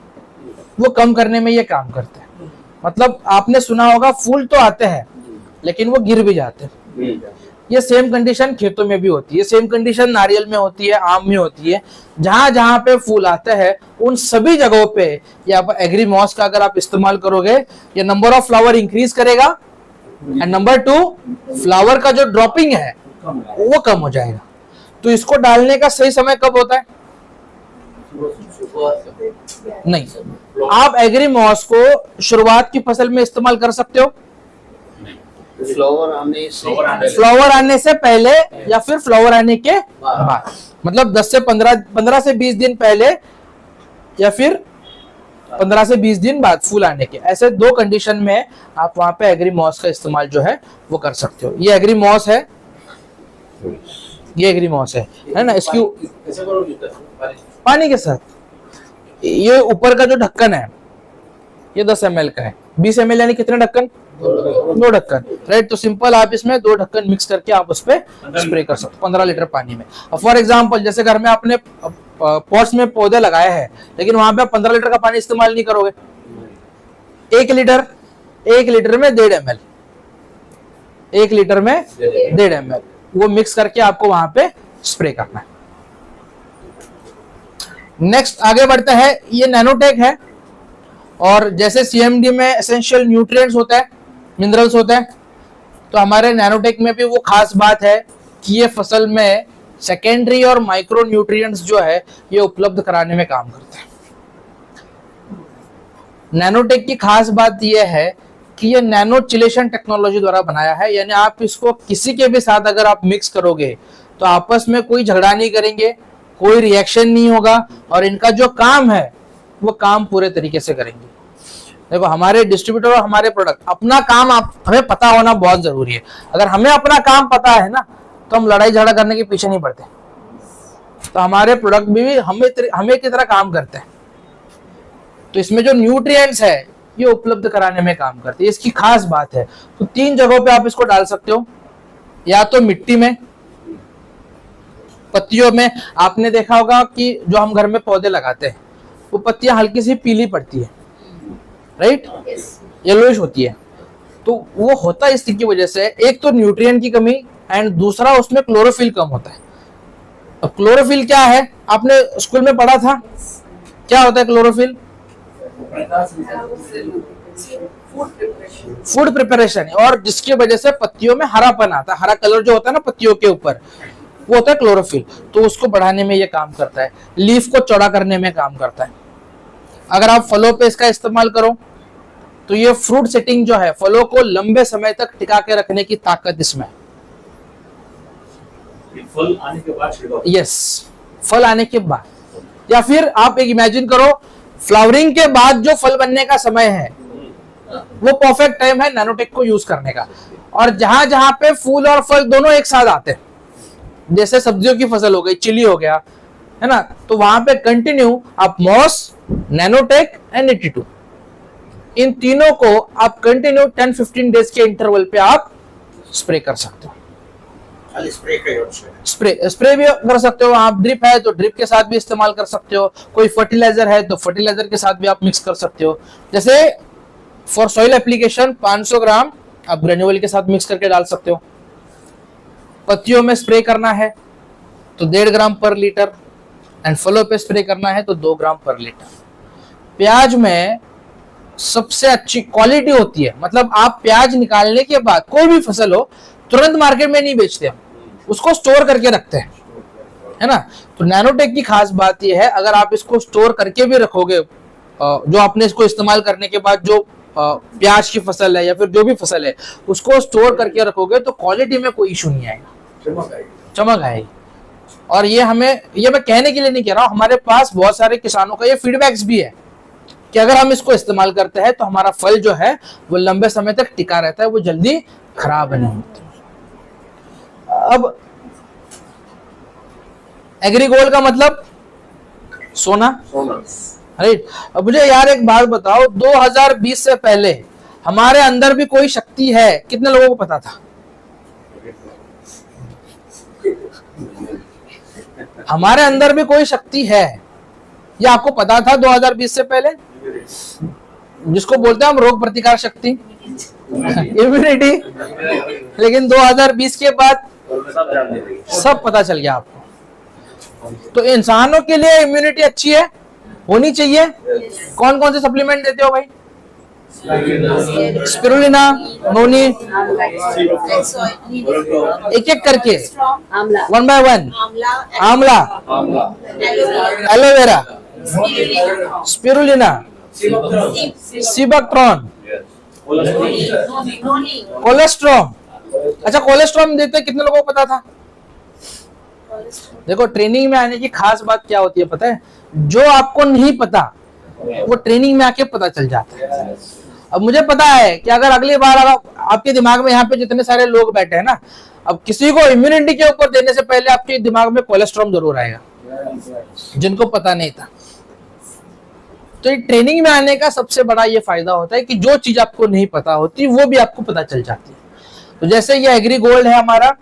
वो कम करने में ये काम करते हैं। मतलब आपने सुना होगा फूल तो आते हैं लेकिन वो गिर भी जाते हैं। ये सेम कंडीशन खेतों में भी होती है, सेम कंडीशन नारियल में होती है, आम में होती है। जहां जहां पे फूल आते हैं उन सभी जगहों पे ये एग्री मॉस का अगर आप इस्तेमाल करोगे ये नंबर ऑफ फ्लावर इंक्रीज करेगा एंड नंबर 2 फ्लावर का जो ड्रॉपिंग है वो कम हो जाएगा। तो इसको डालने का सही समय कब होता है? नहीं, आप एग्री मॉस को शुरुआत की फसल में इस्तेमाल कर सकते हो, फ्लावर आने से पहले या फिर फ्लावर आने के बाद, मतलब 10 से 15 से 20 दिन पहले या फिर 15 से 20 दिन बाद फूल आने के। ऐसे 2 कंडीशन में आप वहां पे एग्री मॉस का इस्तेमाल जो है वो कर सकते हो। ये एग्री मॉस है, ये एग्री मॉस है ना। इसकी पानी के साथ ये ऊपर का जो ढक्कन है ये 10 ml का है, 20 ml यानी कितने ढक्कन? 2 ढक्कन, राइट। तो सिंपल आप इसमें 2 ढक्कन मिक्स करके आप उस पर स्प्रे कर सकते हो 15 लीटर पानी में। फॉर एग्जांपल जैसे घर में आपने पॉट्स में पौधे लगाए हैं लेकिन वहां पे आप 15 लीटर का पानी इस्तेमाल नहीं करोगे, 1 लीटर में 1.5 ml, 1 लीटर में 1.5 ml वो मिक्स करके आपको वहां पे स्प्रे करना है। नेक्स्ट आगे बढ़ते हैं, ये नैनोटेक है और जैसे सीएमडी में एसेंशियल न्यूट्रिएंट्स होता है, मिनरल्स होते हैं, तो हमारे नैनोटेक में भी वो खास बात है कि ये फसल में सेकेंडरी और माइक्रो न्यूट्रिएंट्स जो है ये उपलब्ध कराने में काम करते हैं। नैनोटेक की खास बात यह है कि ये नैनो चिलेशन टेक्नोलॉजी द्वारा बनाया है, यानी आप इसको किसी के भी साथ अगर आप मिक्स करोगे तो आपस में कोई झगड़ा नहीं करेंगे, कोई रिएक्शन नहीं होगा और इनका जो काम है वो काम पूरे तरीके से करेंगे। देखो हमारे डिस्ट्रीब्यूटर और हमारे प्रोडक्ट अपना काम हमें पता होना बहुत जरूरी है। अगर हमें अपना काम पता है ना तो हम लड़ाई झगड़ा करने के पीछे नहीं पड़ते। तो हमारे प्रोडक्ट भी हमें की तरह काम करते हैं। तो इसमें जो न्यूट्रिएंट्स है ये उपलब्ध कराने में काम करते हैं, इसकी खास बात है। तो 3 जगहों पे आप इसको डाल सकते हो, या तो मिट्टी में, पत्तियों में। आपने देखा होगा कि जो हम घर में पौधे लगाते हैं वो पत्तियां हल्की सी पीली पड़ती है, राइट, येलोइश होती है। तो वो होता है इसकी वजह से, एक तो न्यूट्रिएंट की कमी एंड दूसरा उसमें क्लोरोफिल कम होता है। अब क्लोरोफिल क्या है, आपने स्कूल में पढ़ा था, क्या होता है क्लोरोफिल? फूड प्रिपरेशन, और जिसकी वजह से पत्तियों में हरापन आता है, हरा कलर जो होता है ना पत्तियों के ऊपर, वो होता है क्लोरोफिल। तो उसको बढ़ाने में ये काम करता है, लीफ को चौड़ा करने में काम करता है। अगर आप फलों पे इसका इस्तेमाल करो तो ये फ्रूट सेटिंग जो है, फलों को लंबे समय तक टिका के रखने की ताकत इसमें। फल आने के बाद छिड़काव? यस, फल आने के बाद, या फिर आप एक इमेजिन करो फ्लावरिंग के बाद जो फल बनने का समय है वो परफेक्ट टाइम है नैनोटेक को यूज करने का। और जहां जहां पे फूल और फल दोनों एक साथ आते हैं, जैसे सब्जियों की फसल हो गई, चिली हो गया, है ना, तो वहां पे कंटिन्यू आप मॉस, नैनोटेक एंड 82, इन तीनों को आप कंटिन्यू 10-15 डेज के इंटरवल पे आप स्प्रे कर सकते हो। स्प्रे भी कर सकते हो आप, ड्रिप है तो ड्रिप के साथ भी इस्तेमाल कर सकते हो, कोई फर्टिलाइजर है तो फर्टिलाइजर के साथ भी आप मिक्स कर सकते हो। जैसे फॉर सॉइल एप्लीकेशन 500 ग्राम आप ग्रेन्यूल के साथ मिक्स करके डाल सकते हो। पत्तियों में स्प्रे करना है तो 1.5 ग्राम पर लीटर, एंड फलों पे स्प्रे करना है तो 2 ग्राम पर लीटर। प्याज में सबसे अच्छी क्वालिटी होती है, मतलब आप प्याज निकालने के बाद कोई भी फसल हो तुरंत मार्केट में नहीं बेचते हम, उसको स्टोर करके रखते हैं, है ना। तो नैनोटेक की खास बात यह है, अगर आप इसको स्टोर करके भी रखोगे, जो आपने इसको इस्तेमाल करने के बाद जो प्याज की फसल है या फिर जो भी फसल है उसको स्टोर करके रखोगे तो क्वालिटी में कोई इशू नहीं आएगा, चमक आएगी। और ये मैं कहने के लिए नहीं कह रहा हूं, हमारे पास बहुत सारे किसानों का ये फीडबैक्स भी है कि अगर हम इसको इस्तेमाल करते हैं तो हमारा फल जो है वो लंबे समय तक टिका रहता है, वो जल्दी खराब नहीं होता। अब एग्रीगोल्ड का मतलब सोना, राइट। अब मुझे यार एक बात बताओ, 2020 से पहले हमारे अंदर भी कोई शक्ति है, कितने लोगों को पता था? हमारे अंदर भी कोई शक्ति है, ये आपको पता था 2020 से पहले? जिसको बोलते हैं हम रोग प्रतिकार शक्ति, इम्यूनिटी। लेकिन 2020 के बाद सब पता चल गया आपको। तो इंसानों के लिए इम्यूनिटी अच्छी है, होनी चाहिए। कौन कौन से सप्लीमेंट देते हो भाई? स्पिरुलिना, नोनी, एक एक करके, 1 by 1। आंवला, एलोवेरा, स्पिरुलिना, सीबकट्रॉन, कोलेस्ट्रॉम। अच्छा, कोलेस्ट्रॉम देते कितने लोगों को पता था? देखो ट्रेनिंग में आने की खास बात क्या होती है पता है? जो आपको नहीं पता वो ट्रेनिंग में आके पता चल जाता है। अब मुझे पता है कि अगर अगली बार आपके दिमाग में यहाँ पे जितने सारे लोग बैठे हैं ना, अब किसी को इम्यूनिटी के ऊपर देने से पहले आपके दिमाग में कोलेस्ट्रॉम जरूर आएगा, जिनको पता नहीं था। तो ट्रेनिंग में आने का सबसे बड़ा ये फायदा होता है कि जो चीज आपको नहीं पता होती वो भी आपको पता चल जाती है। तो जैसे ये एग्रीगोल्ड है हमारा,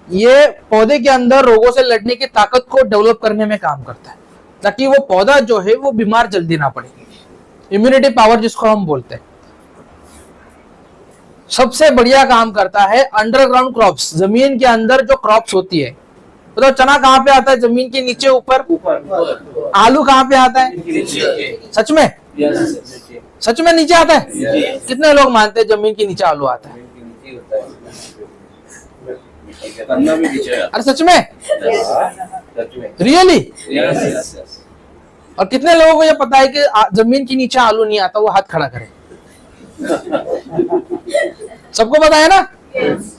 ये पौधे के अंदर रोगों से लड़ने की ताकत को डेवलप करने में काम करता है, ताकि वो पौधा जो है वो बीमार जल्दी ना पड़े, इम्यूनिटी पावर जिसको हम बोलते हैं। सबसे बढ़िया काम करता है अंडरग्राउंड क्रॉप्स, जमीन के अंदर जो क्रॉप्स होती है। तो चना कहाँ पे आता है? जमीन के नीचे, ऊपर। आलू कहाँ पे आता है? सच में? सच में नीचे आता है? कितने लोग मानते हैं जमीन के नीचे आलू आता है? करना भी नीचे है। अरे सच में, सच में। रियली? Yes. और कितने लोगों को ये पता है कि जमीन के नीचे आलू नहीं आता? वो हाथ खड़ा करे। सबको पता है ना?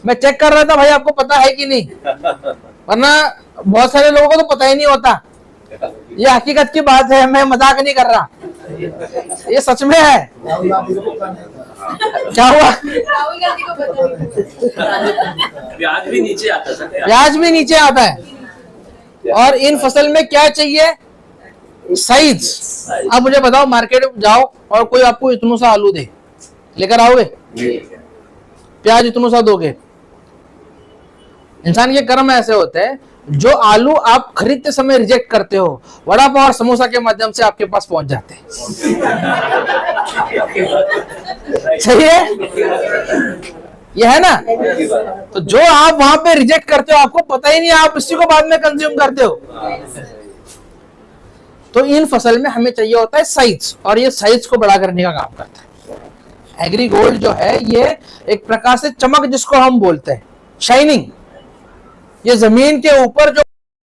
मैं चेक कर रहा था भाई आपको पता है कि नहीं, वरना बहुत सारे लोगों को तो पता ही नहीं होता। ये हकीकत की बात है, मैं मजाक नहीं कर रहा, ये सच में है। क्या हुआ? राहुल गांधी को पता नहीं। प्याज भी नीचे आता है। प्याज भी नीचे आता है। और इन फसल में क्या चाहिए? साइज। अब मुझे बताओ, मार्केट में जाओ और कोई आपको इतना सा आलू दे, लेकर आओगे? प्याज इतना सा दोगे? इंसान के कर्म ऐसे होते हैं, जो आलू आप खरीदते समय रिजेक्ट करते हो, वड़ा पाव और समोसा के माध्यम से आपके पास पहुंच जाते हैं। सही है? ये है ना? तो जो आप वहां पे रिजेक्ट करते हो, आपको पता ही नहीं, आप इसी को बाद में कंज्यूम करते हो। तो इन फसल में हमें चाहिए होता है साइज, और ये साइज को बड़ा करने का काम करता है। एग्री गोल्ड जो है ये एक प्रकार से चमक, जिसको हम बोलते हैं शाइनिंग, ये जमीन के ऊपर जो